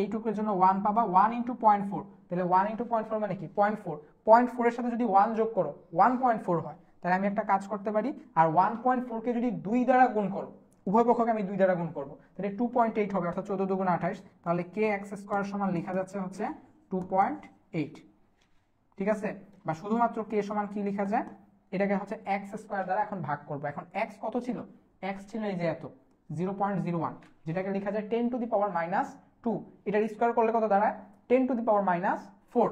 [SPEAKER 1] এইটুকুর জন্য 1 পাবা, 1 ইন্টু 0.4, তাহলে 1 ইন্টু 0.4 মানে কি 0.4, 0.4 এর সাথে যদি 1 যোগ করো 1.4 হয়, তাহলে আমি একটা কাজ করতে পারি, আর 1.4 কে যদি 2 দ্বারা গুণ করো, উভয় পক্ষকে আমি 2 দ্বারা গুণ করবো, তাহলে 2.8 হবে, অর্থাৎ 14 দুগুণ 28, তাহলে কে এক্স স্কোয়ার সমান লেখা যাচ্ছে হচ্ছে 2.8, ঠিক আছে। বা শুধুমাত্র কে সমান কি লেখা যায়, এটাকে হচ্ছে এক্স স্কোয়ার দ্বারা এখন ভাগ করবো। এখন এক্স কত ছিল, এক্স ছিল এই যে এত 0.01, যেটাকে লেখা যায় 10 টু দি পাওয়ার মাইনাস 2, এটার স্কোয়ার করলে কত দাঁড়ায় 10 টু দি পাওয়ার মাইনাস 4,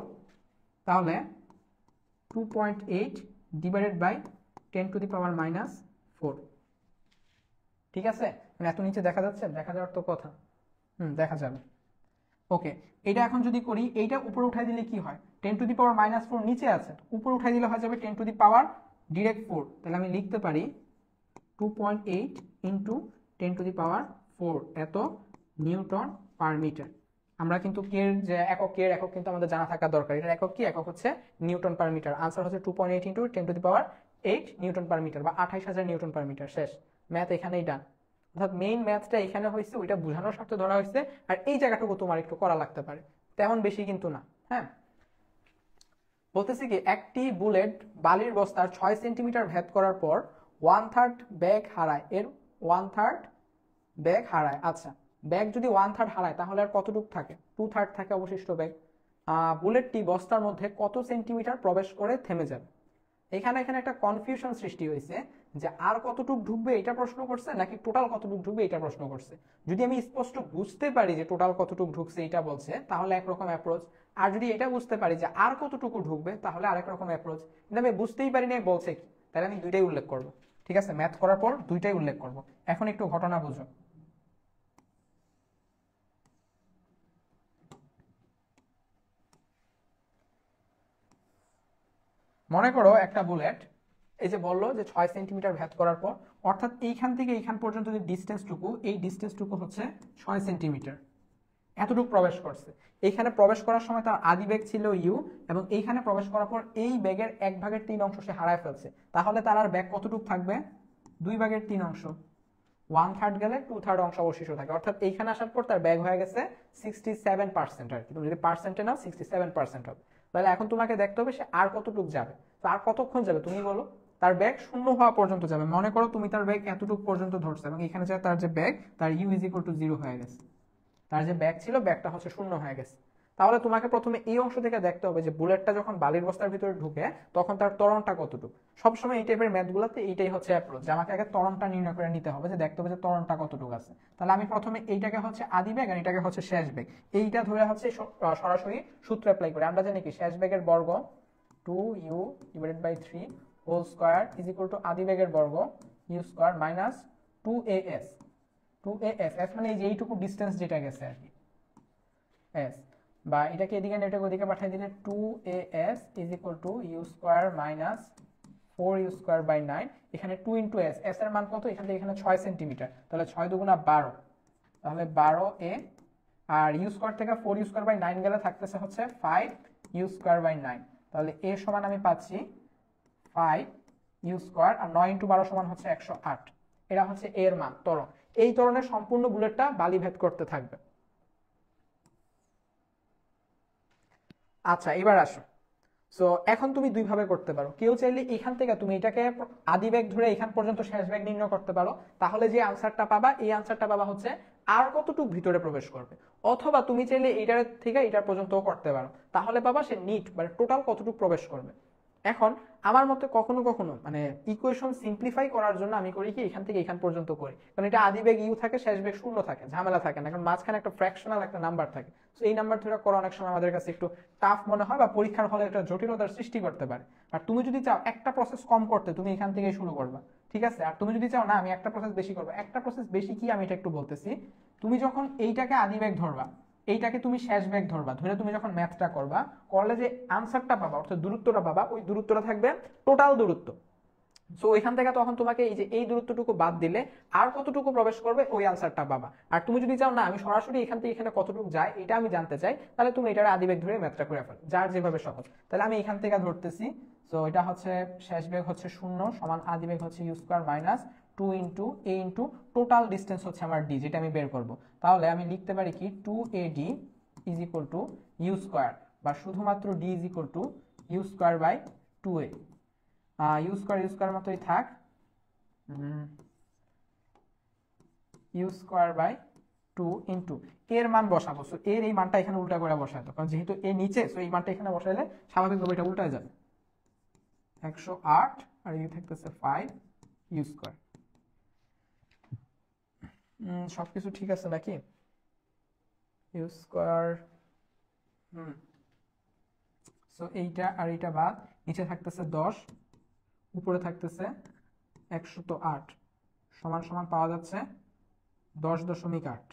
[SPEAKER 1] তাহলে 2.8 divided by 10 to the power minus 4, ঠিক আছে। মানে এত নিচে দেখা যাচ্ছে, দেখা যাওয়ার তো কথা, দেখা যাবে। ওকে, এটা এখন যদি করি, এইটা উপরে উঠাই দিলে কি হয়, 10 টু দি পাওয়ার মাইনাস 4 নিচে আছে, উপরে উঠাই দিলে হয়ে যাবে 10 টু দি পাওয়ার ডিরেক্ট 4, তাহলে আমি লিখতে পারি 2.8 ইন্টু 10 টু দি পাওয়ার 4 এত নিউটন পার মিটার। আমরা কিন্তু কে এর যে একক, কে এর একক কিন্তু আমাদের জানা থাকা দরকার, এটার একক কি, একক হচ্ছে নিউটন পার মিটার। আনসার হচ্ছে 2.8 into 10 to the power 8 newton per metre, বা 28,000 নিউটন পার মিটার। শেষ, ম্যাথ এখানেই ডান, অর্থাৎ মেইন ম্যাথটা এখানে হয়েছে, ওইটা বোঝানোর স্বার্থে ধরা হয়েছে, আর এই জায়গাটুকু তোমার একটু করা লাগতে পারে, তেমন বেশি কিন্তু না। হ্যাঁ, বলতেছি কি, একটি বুলেট বালির বস্তার 6 সেন্টিমিটার ভেদ করার পর 1/3 ব্যাগ হারায়, এর 1/3 ব্যাগ হারায়। আচ্ছা, ব্যাগ যদি 1/3 হারায় তাহলে আর কতটুকু থাকে, 2/3 থাকে অবশিষ্ট ব্যাগ। বুলেটটি বস্তার মধ্যে কত সেন্টিমিটার প্রবেশ করে থেমে যাবে। এখানে একটা কনফিউশন সৃষ্টি হয়েছে, যে আর কতটুক ঢুকবে এটা প্রশ্ন করছে, নাকি টোটাল কতটুক ঢুকবে এটা প্রশ্ন করছে। যদি আমি স্পষ্ট বুঝতে পারি যে টোটাল কতটুক ঢুকছে এটা বলছে, তাহলে একরকম অ্যাপ্রোচ, আর যদি এটা বুঝতে পারি যে আর কতটুকু ঢুকবে তাহলে আরেক রকম অ্যাপ্রোচ। কিন্তু আমি বুঝতেই পারি না বলছে কি, তাহলে আমি দুইটাই উল্লেখ করবো, ঠিক আছে, ম্যাথ করার পর দুইটাই উল্লেখ করবো। এখন একটু ঘটনা বুঝো। মনে করো একটা বুলেট, এই যে বললো যে 6 সেন্টিমিটার ভেদ করার পর, অর্থাৎ এইখান থেকে এইখান পর্যন্ত যে ডিস্টেন্সটুকু, এই ডিস্টেন্সটুকু হচ্ছে 6 সেন্টিমিটার, এতটুকু প্রবেশ করছে। এইখানে প্রবেশ করার সময় তার আদি বেগ ছিল ইউ, এবং এইখানে প্রবেশ করার পর এই বেগের 1/3 অংশ সে হারায় ফেলছে, তাহলে তার আর বেগ কতটুকু থাকবে, 2/3 অংশ, 1/3 গেলে 2/3 অংশ অবশিষ্ট থাকে, অর্থাৎ এইখানে আসার পর তার ব্যাগ হয়ে গেছে 67%, আর কি তুমি যদি পার্সেন্টে নাও 67% হবে। তাহলে এখন তোমাকে দেখতে হবে সে আর কতটুকু যাবে, তো আর কতক্ষণ যাবে তুমি বলো, তার ব্যাগ শূন্য হওয়া পর্যন্ত যাবে। মনে করো তুমি তার ব্যাগ এতটুকু পর্যন্ত ধরছো, এবং এখানে যে তার যে ব্যাগ, তার ইউ ইজ ইকুয়াল টু 0 হয়ে গেছে, তার যে ব্যাগ ছিল ব্যাগটা হচ্ছে শূন্য হয়ে গেছে। তাহলে তোমাকে প্রথমে এই অংশ থেকে দেখতে হবে যে বুলেটটা যখন বালির বস্তার ভিতরে ঢুকে তখন তার ত্বরণটা কতটুকু। সবসময় এই টাইপের ম্যাথগুলোতে এইটাই হচ্ছে অ্যাপ্রোচ, যে আমাকে আগে ত্বরণটা নির্ণয় করে নিতে হবে, যে দেখতে হবে যে ত্বরণটা কতটুকু আছে। তাহলে আমি প্রথমে এইটাকে হচ্ছে আদি বেগ আর এটাকে হচ্ছে শেষ বেগ, এইটা ধরে হচ্ছে সরাসরি সূত্র অ্যাপ্লাই করে আমরা জানি কি, শেষ বেগের বর্গ 2u divided by 3 whole square is equal to আদি বেগের বর্গ u square minus 2as, 2as, s মানে এই যে এইটুকু ডিসটেন্স যেটা গেছে আর কি, s, বা এটাকে এদিকে এটাকে ওদিকে পাঠিয়ে দিলে 2as is equal to u square minus 4u square by 9, এখানে 2 ইন্টু s, s এর মান কত, এখান থেকে এখানে 6 সেন্টিমিটার, তাহলে 6 দুগুণা 12, তাহলে 12a, আর u স্কয়ার থেকে 4u স্কয়ার বাই 9 গেলে থাকতেছে হচ্ছে 5u স্কয়ার বাই 9, তাহলে a সমান আমি পাচ্ছি 5u স্কয়ার, আর 9 ইন্টু 12 সমান হচ্ছে 108। এটা হচ্ছে এর মান, ত্বরণ। এই ত্বরণের সম্পূর্ণ বুলেটটা বালি ভেদ করতে থাকবে। আচ্ছা, এবার আসো, সো এখন তুমি দুই ভাবে করতে পারো। কেউ চাইলে এখান থেকে তুমি এটাকে আদি বেগ ধরে এখান পর্যন্ত শেষ বেগ নির্ণয় করতে পারো, তাহলে যে আনসারটা পাবা এই আনসারটা পাবা হচ্ছে আর কতটুকু ভিতরে প্রবেশ করবে। অথবা তুমি চাইলে এটার থেকে এটার পর্যন্তও করতে পারো, তাহলে পাবা সে নিট মানে টোটাল কতটুকু প্রবেশ করবে। এখন আমার মতে কখনো কখনো মানে ইকুয়েশন সিম্পলিফাই করার জন্য আমি করি কি এখান থেকে এখান পর্যন্ত করি, কারণ এটা আদি বেগ ইউ থাকে, শেষ বেগ শূন্য থাকে, ঝামেলা থাকে না, কারণ মাঝখানে একটা ফ্র্যাকশনাল একটা নাম্বার থাকে। তো এই নাম্বার ধরে করা অনেক সময় আমাদের কাছে একটু টাফ মনে হয় বা পরীক্ষার হলে একটা জটিলতার সৃষ্টি করতে পারে। আর তুমি যদি চাও একটা প্রসেস কম করতে, তুমি এখান থেকে শুরু করবা, ঠিক আছে। আর তুমি যদি চাও না আমি একটা প্রসেস বেশি করবো, একটা প্রসেস বেশি কি আমি এটা একটু বলতেছি। তুমি যখন এইটাকে আদি বেগ ধরবা, এইটাকে তুমি শেষ বেগ ধরবা, ধরে তুমি যখন ম্যাথটা করবা, করলে যে আনসারটা পাবা অর্থাৎ দূরত্বটা পাবা, ওই দূরত্বটা থাকবে টোটাল দূরত্ব। সো এখান থেকে তখন তোমাকে এই যে এই দূরত্বটুকু বাদ দিলে আর কতটুকু প্রবেশ করবে ওই আনসারটা পাবা। আর তুমি যদি চাও না আমি সরাসরি এখান থেকে এখানে কতটুকু যায় এটা আমি জানতে চাই, তাহলে তুমি এটার আদিবেগ ধরে ম্যাথটা করে ফেলো, যার যেভাবে সহজ। তাহলে আমি এখান থেকে ধরতেছি, সো এটা হচ্ছে শেষ বেগ হচ্ছে 0 সমান আদিবেগ হচ্ছে u square minus 2 into a into total distance হচ্ছে আমার ডি, যেটা আমি বের করব। তাহলে আমি লিখতে পারি কি 2AD is equal to u square, বা শুধুমাত্র D is equal to u square by 2A। U square মতোই থাক, ইউ স্কয়ার বাই 2 ইন্টু এর মান বসাবো। সো এর এই মানটা এখানে উল্টা করে বসাতো, কারণ যেহেতু এ নিচে, সো এই মানটা এখানে বসাইলে স্বাভাবিকভাবে এটা উল্টায় যাবে। 108 আর ইউ থাকতেছে 5 ইউ স্কয়ার। সবকিছু ঠিক আছে নাকি? ইউ স্কয়ার, সো এইটা আর এইটা বাদ, নিচে থাকতেছে 10, উপরে থাকতেছে 108, সমান সমান পাওয়া যাচ্ছে 10.8।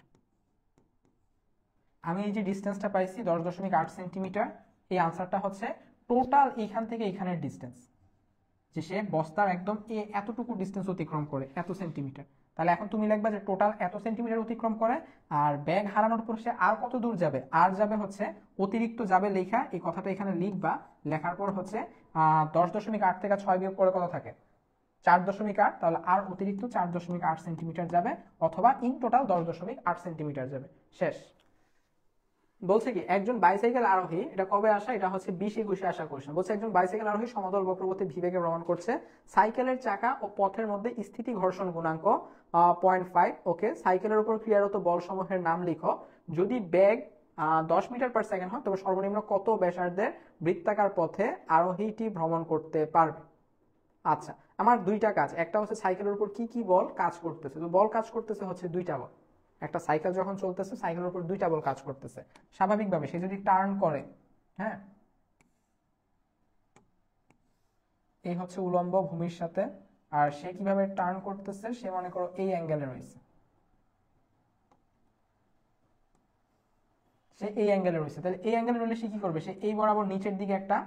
[SPEAKER 1] আমি এই যে ডিস্টেন্সটা পাইছি 10.8 সেন্টিমিটার, এই আনসারটা হচ্ছে টোটাল এইখান থেকে এখানের ডিস্টেন্স, যে সে বস্তার একদম এতটুকু ডিস্টেন্স অতিক্রম করে, এত সেন্টিমিটার। তাহলে এখন তুমি লিখবা যে টোটাল এত সেন্টিমিটার অতিক্রম করে, আর ব্যাগ হারানোর পর সে আর কত দূর যাবে, আর যাবে হচ্ছে অতিরিক্ত যাবে লেখা, এই কথাটা এখানে লিখবা। লেখার পর হচ্ছে 10.8 থেকে 6 বিয়োগ করে কত থাকে 4.8, তাহলে আর অতিরিক্ত 4.8 সেন্টিমিটার যাবে, অথবা ইন টোটাল 10.8 সেন্টিমিটার যাবে। শেষ। বলছে কি একজন বাইসাইকেল আরোহী, এটা কবে আসা, এটা হচ্ছে 20-21 আসা কোশ্চেন। বলছে একজন বাইসাইকেল আরোহী সমতল বক্রপথে ভি-বেগে ভ্রমণ করছে, সাইকেলের চাকা ও পথের মধ্যে স্থিতি ঘর্ষণ গুণাঙ্ক 0.5। ওকে, সাইকেলের উপর ক্রিয়ারত বল সমূহের নাম লিখো। যদি বেগ 10 মিটার পার সেকেন্ড হয় তবে সর্বনিম্ন কত ব্যাসার্ধের বৃত্তাকার পথে আরোহীটি ভ্রমণ করতে পারবে। আচ্ছা, আমার দুইটা কাজ, একটা হচ্ছে সাইকেলের উপর কি কি বল কাজ করতেছে। তো বল কাজ করতেছে হচ্ছে দুইটা বল, একটা সাইকেল যখন চলতেছে সাইকেলের উপর দুইটা বল কাজ করতেছে। স্বাভাবিকভাবে সে যদি টার্ন করে, হ্যাঁ, এই হচ্ছে উলম্ব ভূমির সাথে, আর সে কিভাবে টার্ন করতেছে, সে মনে করো এই অ্যাঙ্গেলে রয়েছে, সে এই অ্যাঙ্গেলে রয়েছে, তাহলে এই অ্যাঙ্গেলে রইলে সে কি করবে, সে এই বরাবর নিচের দিকে একটা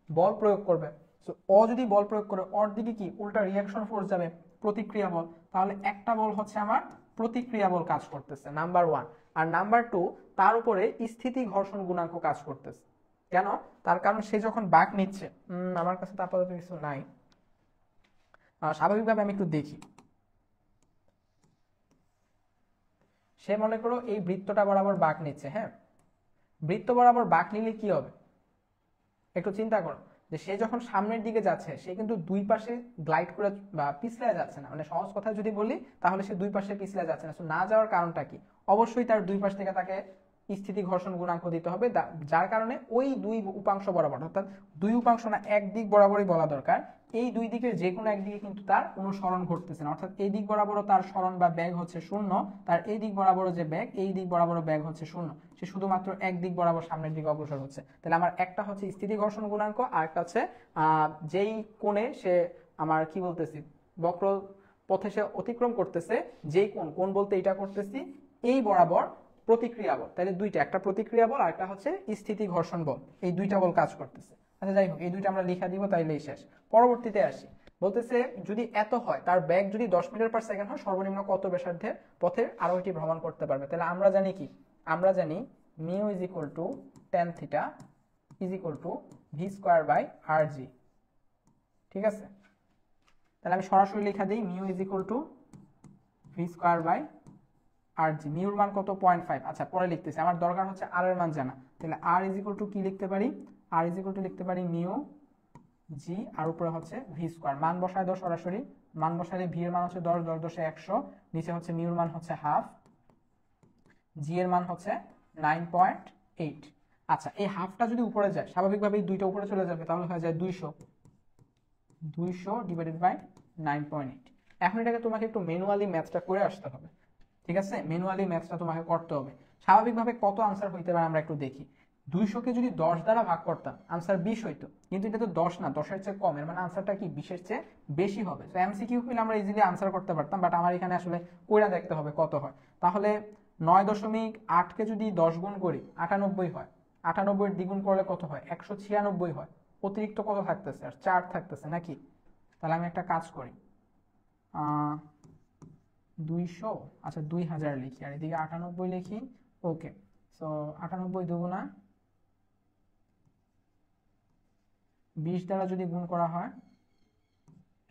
[SPEAKER 1] বল প্রয়োগ করবে। সো ও যদি বল প্রয়োগ করে, ওর দিকে কি উল্টা রিয়াকশন ফোর্স যাবে, প্রতিক্রিয়া বল। তাহলে একটা বল হচ্ছে আমার প্রতিক্রিয়া বল কাজ করতেছে, নাম্বার 1। আর নাম্বার 2, তার উপরে স্থিতি ঘর্ষণ গুণাঙ্ক কাজ করতেছে। কেন? তার কারণ সে যখন বাঁক নিচ্ছে, আমার কাছে আপাতত কিছু নাই, স্বাভাবিকভাবে আমি একটু দেখি। সে মনে করো এই বৃত্তটা বরাবর বাঁক নিচ্ছে, হ্যাঁ, বৃত্ত বরাবর বাঁক নিলে কি হবে একটু চিন্তা করো, যে সে যখন সামনের দিকে যাচ্ছে সে কিন্তু দুই পাশে গ্লাইড করে বা পিছলে যাচ্ছে না, মানে সহজ কথা যদি বলি তাহলে সে দুই পাশে পিছলে যাচ্ছে না। না যাওয়ার কারণটা কি? অবশ্যই তার দুই পাশ থেকে তাকে স্থিতি ঘর্ষণ গুণাঙ্ক দিতে হবে, যার কারণে ওই দুই উপাংশ বরাবর, অর্থাৎ দুই উপাংশ না, এক দিক বরাবরই বলা দরকার, এই দুই দিকের যে কোনো একদিকে কিন্তু তার অনুসরণ ঘটতেছে না, অর্থাৎ এই দিক বরাবরও তার সরণ বা ব্যাগ হচ্ছে 0, তার এই দিক বরাবরও যে ব্যাগ, এই দিক বরাবরও ব্যাগ হচ্ছে 0, সে শুধুমাত্র এক দিক বরাবর সামনের দিকে অগ্রসর হচ্ছে। তাহলে আমার একটা হচ্ছে স্থিতি ঘর্ষণ গুণাঙ্ক, আর একটা হচ্ছে যেই কোণে সে আমার কি বলতেছি বক্র পথে সে অতিক্রম করতেছে, যেই কোণ বলতে এটা করতেছি এই বরাবর প্রতিক্রিয়া বল। তাহলে দুইটা, একটা প্রতিক্রিয়া বল আর একটা হচ্ছে স্থিতি ঘর্ষণ বল, এই দুইটা বল কাজ করতেছে। আচ্ছা যাই হোক, এই দুইটা আমরা লিখা দিব, তাইলেই শেষ। পরবর্তীতে আসি, বলতেছে যদি এত হয়, তার ব্যাগ যদি 10 মিটার পার সেকেন্ড হয়, সর্বনিম্ন কত ব্যাসার্ধের পথের আরোহীটি ভ্রমণ করতে পারবে। তাহলে আমরা জানি কি, আমরা জানি mu is equal to tan theta is equal to V square by R G. ঠিক আছে, তাহলে আমি সরাসরি লেখা দিই mu is equal to V square by R G, মিউর মান কত 0.5। আচ্ছা পরে লিখতেছি, আমার দরকার হচ্ছে আর এর মান জানা। তাহলে আর ইজ ইকুয়াল টু কি লিখতে পারি, আর ইজ ইকুয়াল টু লিখতে পারি মিউ জি, আর উপরে হচ্ছে ভি স্কোয়ার। মান বসায় দাও সরাসরি, মান বসালে ভি এর মান হচ্ছে 10, 10 10 100, নিচে হচ্ছে মিউর মান হচ্ছে হাফ, জি এর মান হচ্ছে 9.8। আচ্ছা এই হাফটা যদি উপরে যায় স্বাভাবিকভাবেই দুইটা উপরে চলে যাবে, তাহলে হয়ে যায় 200, 200 ডিভাইডেড বাই 9.8। এখন এটাকে তোমাকে একটু ম্যানুয়ালি ম্যাথটা করে আসতে হবে, ঠিক আছে? ম্যানুয়ালি ম্যাথটা তোমাকে করতে হবে। স্বাভাবিকভাবে কত আনসার হইতে পারে আমরা একটু দেখি। 200 কে যদি 10 দ্বারা ভাগ করতাম আনসার 20 হইতো, কিন্তু এটা তো 10 না, 10 এর চেয়ে কম, এর মানে আনসারটা কি 20 এর চেয়ে বেশি হবে। তো এমসিকিউ হইলে আমরা ইজিলি আনসার করতে পারতাম, বাট আমার এখানে আসলে কইরা দেখতে হবে কত হয়। তাহলে 9.8 কে যদি 10 গুণ করি 98 হয়, 98 এর দ্বিগুণ করলে কত হয় 196 হয়। অতিরিক্ত কত থাকতেছে আর 4 থাকতেছে নাকি? তাহলে আমি একটা কাজ করি, 200, আচ্ছা 2000 লিখি আর এদিকে 98 লিখি। ওকে, সো 98 দুগুণা 20 দ্বারা যদি গুণ করা হয়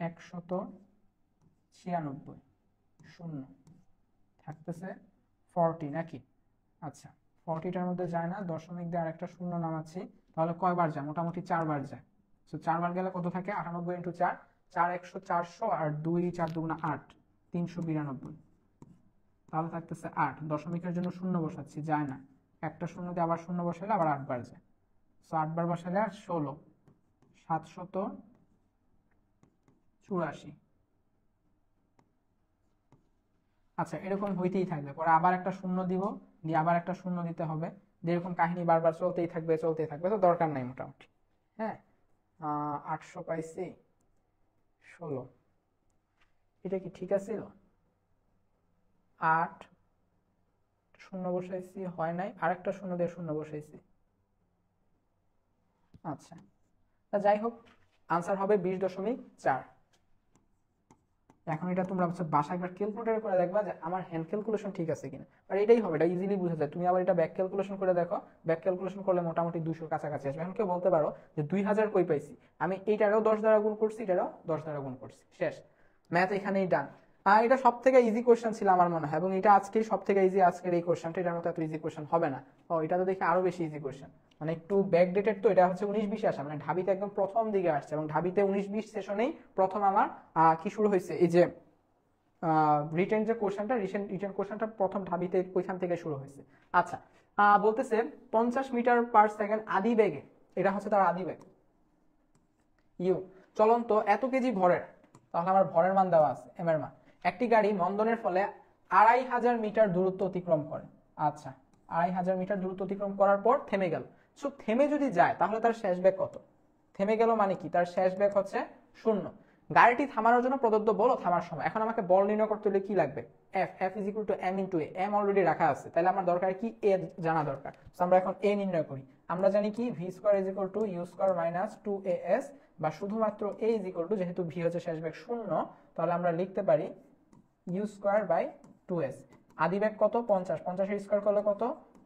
[SPEAKER 1] 196, শূন্য থাকতেছে 40 নাকি? আচ্ছা 40টার মধ্যে যায় না, দশমিক দিয়ে আরেকটা শূন্য নামাচ্ছি, তাহলে কয়বার যায়? মোটামুটি 4 বার যায়। সো 4 বার গেলে কত থাকে? 98 ইন্টু 4, 4 100 400, আর 2 4 দুগুণা 8, 392। তাহলে থাকতেছে 8, দশমিকের জন্য শূন্য বসাচ্ছি, যায় না, একটা শূন্য দিয়ে আবার শূন্য বসালে আবার 8 বার যায়। সো 8 বার বসালে আর 16, 784। আচ্ছা এরকম হইতেই থাকবে, পরে আবার একটা শূন্য দিব, দিয়ে আবার একটা শূন্য দিতে হবে, যেরকম কাহিনী বারবার চলতেই থাকবে চলতেই থাকবে, তো দরকার নাই মোটামুটি। হ্যাঁ 800 পাইছি, 16, এটা কি ঠিক আছিল? 8 শূন্য বসাইছি, হয় নাই, আরেকটা শূন্য দিয়ে শূন্য বসাইছি। আচ্ছা যাই হোক, আনসার হবে 20.4। এখন এটা তোমরা বাসায় একবার ক্যালকুলেটর করে দেখবা যে আমার হ্যান্ড ক্যালকুলেশন ঠিক আছে কিনা, আর এটাই হবে, এটা ইজিলি বোঝা যায়। তুমি আবার এটা ব্যাক ক্যালকুলেশন করে দেখো, ব্যাক ক্যালকুলেশন করলে মোটামুটি 200 কাছাকাছি আসবে। এখন কেউ বলতে পারো যে 2000 কই পাইছি, আমি এইটারও 10 দ্বারা গুণ করছি, এটারও 10 দ্বারা গুণ করছি, শেষ, ম্যাথ এখানেই ডান। এটা সব থেকে ইজি কোশ্চেন ছিল আমার মনে হয়, এবং এটা আজকেই সব থেকে ইজি, আজকের এই কোশ্চেনটা, এটার মতো এত ইজি কোশ্চেন হবে না। ও এটা তো দেখি আরো বেশি ইজি কোশ্চেন, মানে একটু ব্যাকডেটেড, তো এটা হচ্ছে 19-20 আসা, মানে ঢাবিতে একদম প্রথম দিকে আসছে, এবং ঢাবিতে 19-20 সেশনেই প্রথম আমার কি শুরু হয়েছে, এই যে রিটেন যে কোশ্চেনটা, রিটেন কোশ্চেনটা প্রথম ঢাবিতে ওইখান থেকে শুরু হয়েছে। আচ্ছা বলতেছে 50 মিটার পার সেকেন্ড আদি বেগে, এটা হচ্ছে তার আদি বেগ ইউ, চলন্ত এত কেজি ভরের, তাহলে আমার ভরের মান দেওয়া আছে, এম এর মান, একটি গাড়ি মন্দনের ফলে 2500 মিটার দূরত্ব অতিক্রম করে। আচ্ছা 2500 মিটার দূরত্ব অতিক্রম করার পর থেমে গেল। সো থেমে যদি যায় তাহলে তার শেষ বেগ কত? থেমে গেল মানে কি, তার শেষ বেগ হচ্ছে 0। গাড়িটি থামানোর জন্য প্রদত্ত বল ও থামার সময়, এখন আমাকে বল নির্ণয় করতে হলে কি লাগবে? F, F is equal to m into a, m already রাখা আছে, তাহলে আমার দরকার কি? এ জানা দরকার। সো আমরা এখন এ নির্ণয় করি। আমরা জানি কি v square is equal to u square minus 2as, বা শুধুমাত্র এ ইজ ইকুয়াল টু, যেহেতু ভি হচ্ছে শেষ বেগ 0, তাহলে আমরা লিখতে পারি ইউ স্কয়ার বাই 2s। আদি বেগ কত? 50, 50 এর স্কয়ার করলে কত?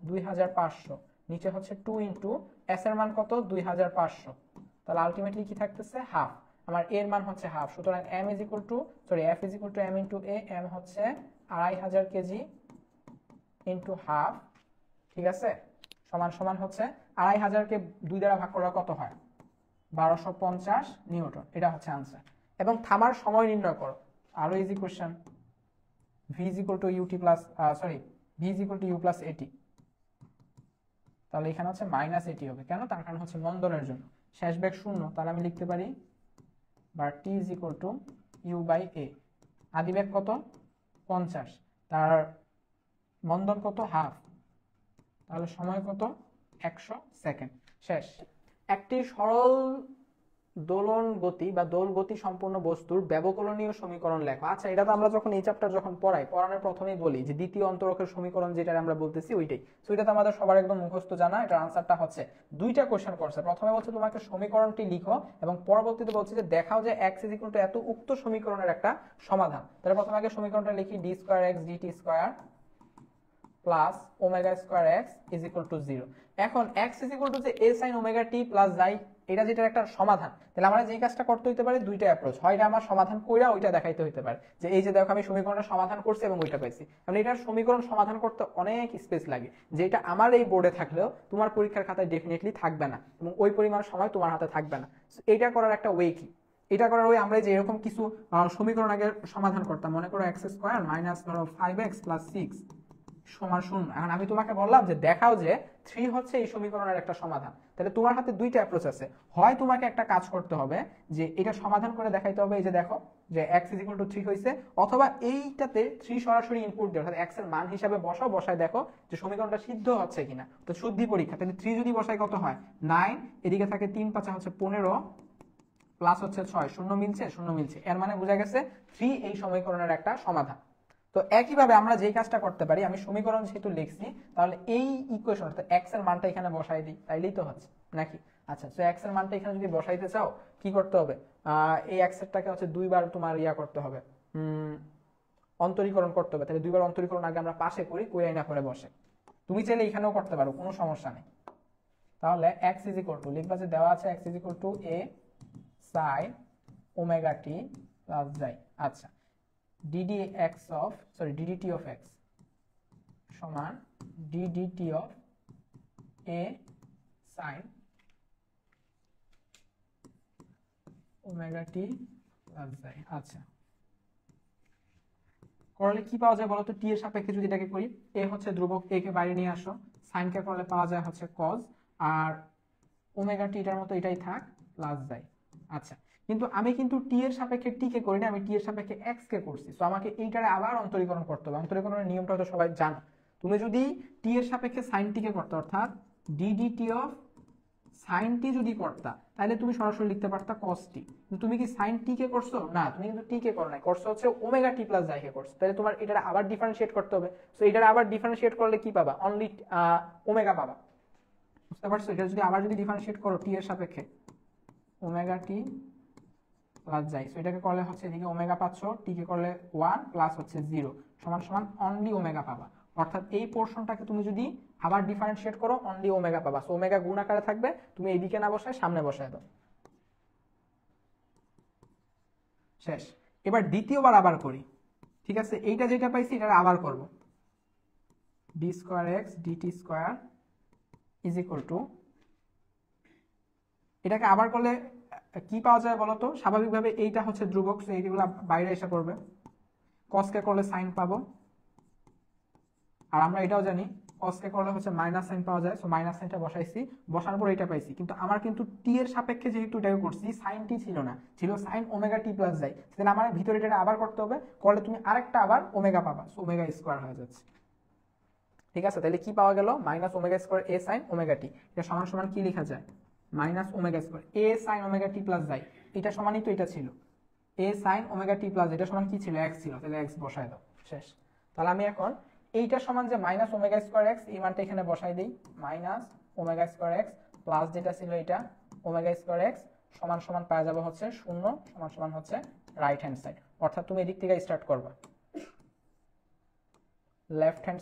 [SPEAKER 1] 2500, নিচে হচ্ছে 2 ইনটু এস এর মান কত? 2500, তাহলে আলটিমেটলি কি থাকতেছে? হাফ। আমার এর মান হচ্ছে হাফ, সুতরাং m is equal to, sorry F is equal to m into a, m হচ্ছে 2500 কেজি ইন্টু হাফ, ঠিক আছে, সমান সমান হচ্ছে 2500 কে 2 দ্বারা ভাগ করা কত হয়? 1250 নিউটন, এটা হচ্ছে আনসার। এবং থামার সময় নির্ণয় করো, আরো easy question, v is equal to u t plus, sorry v is equal to u plus a t, তাহলে এখানে হচ্ছে মাইনাস এটি হবে, কেন? তার কারণ হচ্ছে মন্দনের জন্য শেষ বেগ 0, তাহলে আমি লিখতে পারি বা T is equal to U by A. আদি বেগ কত? 50, তার মন্দন কত? হাফ, তাহলে সময় কত? 100 সেকেন্ড, শেষ। একটি সরল দোলন গতি বা দোল গতি সম্পূর্ণ বস্তুর ব্যবকলনীয় সমীকরণ লেখো। আচ্ছা এটা তো আমরা যখন এই চ্যাপ্টার যখন পড়ানোর প্রথমেই বলি যে দ্বিতীয় অন্তরকের সমীকরণ, যেটা আমরা বলতেছি ওইটাই। সো এটা তো আমাদের সবার একদম মুখস্থ জানা। এটার আনসারটা হচ্ছে দুইটা কোশ্চেন করছে, প্রথমে বলছে তোমাকে সমীকরণটি লিখো, এবং পরবর্তীতে বলছে যে দেখাও যে x ইজ ইকুয়াল টু এত উক্ত সমীকরণের একটা সমাধান। তাহলে প্রথমে আগে সমীকরণটা লিখি, d square x d t square plus omega square x is equal to 0। এখন এক্স ইজ ইকুয়াল টু যে a sin omega t plus যাই, এটা যেটার একটা সমাধান, তাহলে আমরা যে কাজটা করতে হইতে পারে দুইটা অ্যাপ্রোচ, হয় এটা আমার সমাধান কইরা ওইটা দেখাইতে হইতে পারে যে এই যে দেখো আমি সমীকরণটা সমাধান করছি এবং ওইটা পাইছি। মানে এটার সমীকরণ সমাধান করতে অনেক স্পেস লাগে, যেটা আমার এই বোর্ডে থাকলেও তোমার পরীক্ষার খাতায় ডেফিনেটলি থাকবে না এবং ওই পরিমাণ সময় তোমার হাতে থাকবে না। এইটা করার একটা ওয়ে কি, এটা করার ওই আমরা যে এরকম কিছু সমীকরণ আগে সমাধান করতাম, মনে করো এক্স স্কোয়ার মাইনাস ধরো 5x প্লাস 6 সমান 0। এখন আমি তোমাকে বললাম যে দেখাও যে 3 হচ্ছে এই সমীকরণের একটা সমাধান, তাহলে তোমার হাতে দুইটা অ্যাপ্রোচ আছে। হয় তোমাকে একটা কাজ করতে হবে যে এটা সমাধান করে দেখাইতে হবে, এই যে দেখো যে x ইজ ইকুয়াল টু 3 হইছে, অথবা এইটাতে 3 সরাসরি ইনপুট দিও, অর্থাৎ x এর মান হিসাবে বসাও, বসায় দেখো যে সমীকরণটা সিদ্ধ হচ্ছে কিনা। তো শুদ্ধি পরীক্ষা, তাহলে 3 যদি বসাই কত হয় 9, এদিকে থাকে 3 5 হচ্ছে 15 প্লাস হচ্ছে 6, শূন্য মিলছে, শূন্য মিলছে, এর মানে বোঝা গেছে 3 এই সমীকরণের একটা সমাধান। তো একইভাবে আমরা যেই কাজটা করতে পারি, আমি সমীকরণ যেহেতু লিখছি তাহলে এই ইকুয়েশন অর্থাৎ এক্স এর মানটা এখানে বসাই দিই, তাইলেই তো হচ্ছে নাকি। আচ্ছা, তো এক্স এর মানটা এখানে যদি বসাইতে চাও কি করতে হবে, এই এক্স এরটাকে হচ্ছে দুইবার তোমার ইয়া করতে হবে, অন্তরীকরণ করতে হবে। তাহলে দুইবার অন্তরীকরণ আগে আমরা পাশে করি, কইরাই না করে বসে। তুমি চাইলে এখানেও করতে পারো, কোনো সমস্যা নেই। তাহলে এক্স ইজ ইকুয়াল টু লিখবা যে দেওয়া আছে x is equal to a sin omega t plus যাই। আচ্ছা, ddt of x সমান ddt of a sin omega t plus যাই। আচ্ছা, করলে কি পাওয়া যায় বলো তো, টি এর সাপেক্ষে যদি এটাকে করি, a হচ্ছে ধ্রুবক, a কে বাইরে নিয়ে আসো, sin কে করলে পাওয়া যায় হচ্ছে cos, আর ওমেগা টি এটার মতো এটাই থাক প্লাস যাই। আচ্ছা, কিন্তু আমি কিন্তু টি এর সাপেক্ষে টি কে করি না, আমি টি এর সাপেক্ষে এক্স কে করছি। তো আমাকে এইটারে আবার অন্তরীকরণ করতে হবে। অন্তরীকরণের নিয়মটা তো সবাই জানো। তুমি যদি টি এর সাপেক্ষে সাইন টি কে করতে, অর্থাৎ ডিডিটি অফ সাইন টি যদি করতা, তাহলে তুমি সরাসরি লিখতে পারতা cos টি। কিন্তু তুমি কি সাইন টি কে করছো না, তুমি কিন্তু টি কে করো নাই, করছো হচ্ছে ওমেগা টি প্লাস যাই কে করছো। তাহলে তোমার এটারে আবার ডিফারেন্সিয়েট করতে হবে। সো এটারে আবার ডিফারেন্সিয়েট করলে কি পাবা, অনলি ওমেগা পাবা। বুঝতে পারছো? এটা যদি আবার যদি ডিফারেন্সিয়েট করো টি এর সাপেক্ষে ওমেগা টি প্লাস যাই, সো এটাকে করলে হচ্ছে এদিকে ওমেগা পাচ্ছ, টি কে করলে 1 প্লাস হচ্ছে 0 সমান সমান অনলি ওমেগা পাবা। অর্থাৎ এই পোরশনটাকে তুমি যদি আবার ডিফারেন্সিয়েট করো অনলি ওমেগা পাবা। সো ওমেগা গুণ আকারে থাকবে, তুমি এইদিকে না বসায় সামনে বসায় দাও, শেষ। এবার দ্বিতীয়বার আবার করি, ঠিক আছে? এইটা যেটা পাইছি এটা আবার করব, d square x d t square is equal to, এটাকে আবার করলে কি পাওয়া যায় বলতো? স্বাভাবিকভাবে এইটা হচ্ছে ধ্রুবক, সো এইগুলো বাইরে এসে পড়বে, cos কে করলে sin পাবো, আর আমরা এটাও জানি cos কে করলে হচ্ছে মাইনাস সাইন পাওয়া যায়। সো মাইনাস সাইনটা বসাইছি, বসানোর পর এটা পাইছি। কিন্তু আমার কিন্তু টি এর সাপেক্ষে যেহেতু এটাকে করছি, সাইন টি ছিল না, ছিল সাইন ওমেগা টি প্লাস যাই। তাহলে আমার ভিতরে এটা আবার করতে হবে, করলে তুমি আরেকটা আবার ওমেগা পাবা, সো ওমেগা স্কয়ার হয়ে যাচ্ছে। ঠিক আছে? তাহলে কি পাওয়া গেল, মাইনাস ওমেগা স্কয়ার এ সাইন ওমেগা টি, এটা সমান সমান কি লেখা যায়, মাইনাস ওমেগা স্কয়ার এ সাইন ওমেগা টি প্লাস যাই, এটা সমানই তো এটা ছিল এ সাইন ওমেগা টি প্লাস, এটা সমান কি ছিল, এক্স ছিল, তাহলে এক্স বসায় দাও, শেষ। তাহলে আমি এখন এইটা সমান যে মাইনাস ওমেগা স্কয়ার এক্স, এই মানটা এখানে বসাই দেই, minus omega square x plus যেটা ছিল এটা ওমেগা স্কয়ার এক্স সমান সমান পাওয়া যাবে হচ্ছে 0 সমান সমান হচ্ছে রাইট হ্যান্ড সাইড। অর্থাৎ তুমি এদিক থেকে স্টার্ট করবা, লেফট হ্যান্ড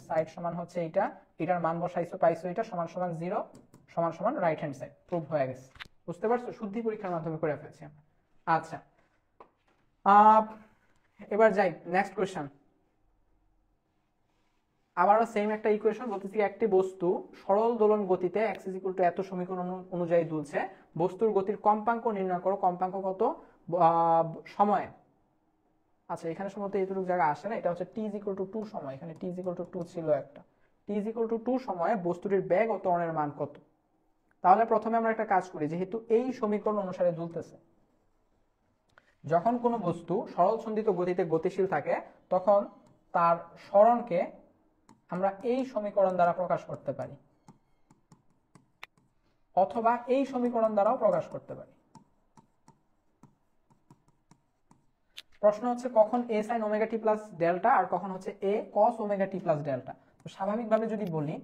[SPEAKER 1] সাইড সমান হচ্ছে এইটা, এটার মান বসাইছো পাইছো এটা সমান সমান 0 সমান সমান রাইট হ্যান্ড সাইড, প্রুভ হয়ে গেছে। বুঝতে পারছো? শুদ্ধি পরীক্ষার মাধ্যমে করে ফেলছি আমরা। আচ্ছা, এবার যাই নেক্সট কোয়েশ্চন। আবারও সেম একটা ইকুয়েশন, বলতেছি একটি বস্তু সরল দোলন গতিতে x এত সমীকরণ অনুযায়ী দুলছে, বস্তুর গতির কম্পাঙ্ক নির্ণয় করো। কম্পাঙ্ক কত সময়ে? আচ্ছা, এখানে সম্ভবত এইটুকু জায়গা আসে না, এটা হচ্ছে t 2 সময়, এখানে t 2 ছিল একটা, t 2 সময়ে বস্তুটির বেগ ও ত্বরণের মান কত? তাহলে প্রথমে আমরা একটা কাজ করি, যেহেতু এই সমীকরণ অনুসারে দুলতেছে, যখন কোনো বস্তু সরল সন্ধিত গতিতে গতিশীল থাকে তখন তার সরণকে আমরা এই সমীকরণ দ্বারা প্রকাশ করতে পারি, অথবা এই সমীকরণ দ্বারাও প্রকাশ করতে পারি। প্রশ্ন হচ্ছে কখন a sin omega t plus delta আর কখন হচ্ছে a cos omega T plus delta. তো স্বাভাবিকভাবে যদি বলি,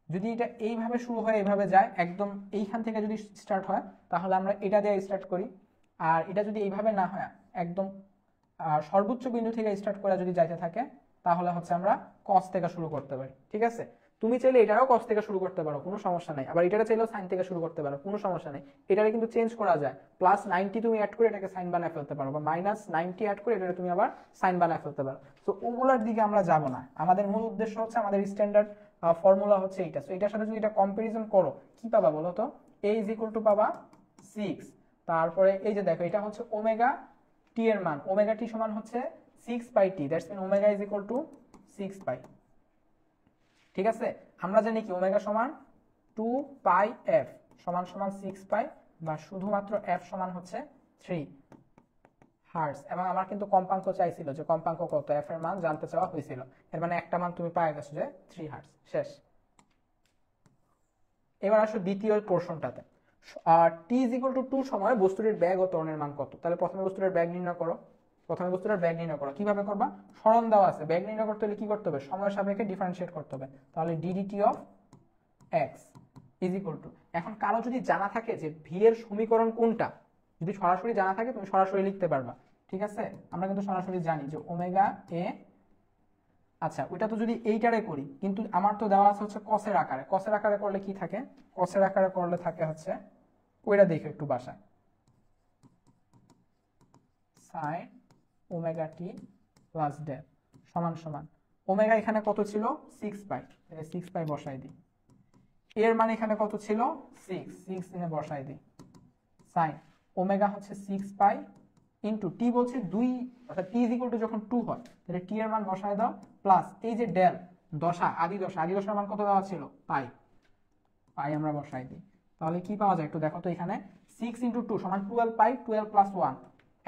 [SPEAKER 1] যদি এটা এইভাবে শুরু হয় এইভাবে যায়, একদম এইখান থেকে যদি স্টার্ট হয় তাহলে আমরা এটা দিয়ে স্টার্ট করি, আর এটা যদি এইভাবে না হয় একদম সর্বোচ্চ বিন্দু থেকে স্টার্ট করে যদি যাইতে থাকে তাহলে হচ্ছে আমরা কস থেকে শুরু করতে পারি। ঠিক আছে, তুমি চাইলে এটারও কস থেকে শুরু করতে পারো, কোনো সমস্যা নাই, আবার এটারে চাইলেও সাইন থেকে শুরু করতে পারো, কোনো সমস্যা নেই। এটারে কিন্তু চেঞ্জ করা যায়, +90 তুমি অ্যাড করে এটাকে সাইন বানায় ফেলতে পারো, বা -90 অ্যাড করে এটাকে তুমি আবার সাইন বানায় ফেলতে পারো। তো ওগুলোর দিকে আমরা যাব না, আমাদের মূল উদ্দেশ্য হচ্ছে আমাদের স্ট্যান্ডার্ড ফর্মুলা হচ্ছে এইটা। তো এটার সাথে যদি এটা কম্পারিজন করো কি পাবা বলো তো? a = পাবা 6, তারপরে এই যে দেখো এটা হচ্ছে ওমেগা টি এর মান, ওমেগা টি সমান হচ্ছে 6πt, দ্যাটস মিন ওমেগা = 6π। ঠিক আছে, আমরা জানি কি ওমেগা সমান 2πf সমান 6π, বা শুধুমাত্র f সমান হচ্ছে 3 হার্টজ। এবং আমার কিন্তু কম্পাঙ্ক চাইছিল, যে কম্পাঙ্ক কত, f এর মান জানতে চাওয়া হয়েছিল, এর মানে একটা মান তুমি পাই গেছো যে 3 হার্টজ। শেষ। এবার আসো দ্বিতীয় পোরশনটাতে। t = 2 সময় বস্তুটির ব্যাগ ও ত্বরণের মান কত? তাহলে প্রথমে বস্তুটার ব্যাগ নির্ণয় করো। কিভাবে করবা? সরণ দেওয়া আছে, ব্যাগ নির্ণয় করতে হলে কি করতে হবে? সময়ের সাপেক্ষে ডিফারেন্সিয়েট করতে হবে। তাহলে ddt of x = এখন কারো যদি জানা থাকে যে v এর সমীকরণ কোনটা, যদি সরাসরি জানা থাকে তুমি সরাসরি লিখতে পারবা। ঠিক আছে, আমরা কিন্তু সরাসরি জানি যে ওমেগা a, আচ্ছা ওইটা তো যদি এইটারে করি, কিন্তু আমার তো দেওয়া আছে হচ্ছে কসের আকারে। কসের আকারে করলে কি থাকে? কসের আকারে করলে থাকে হচ্ছে ওইটা দেখো একটু বাসায়, sin omega t plus del সমান সমান ওমেগা এখানে কত ছিল? 6π, 6π বসাই দিই। এর মানে এখানে কত ছিল? 6 এনে বসাই দিই। sin ওমেগা হচ্ছে 6π ইন্টু টি বলছে 2, অর্থাৎ t = যখন 2 হয় তাহলে t এর মান বসায় দাও, প্লাস এই যে ডেল দশা, আদি দশার মান কত দেওয়া ছিল? পাই আমরা বসাই দিই। তাহলে কি পাওয়া যায় একটু দেখো তো, এখানে 6 × 2 = 12π, 12 + 1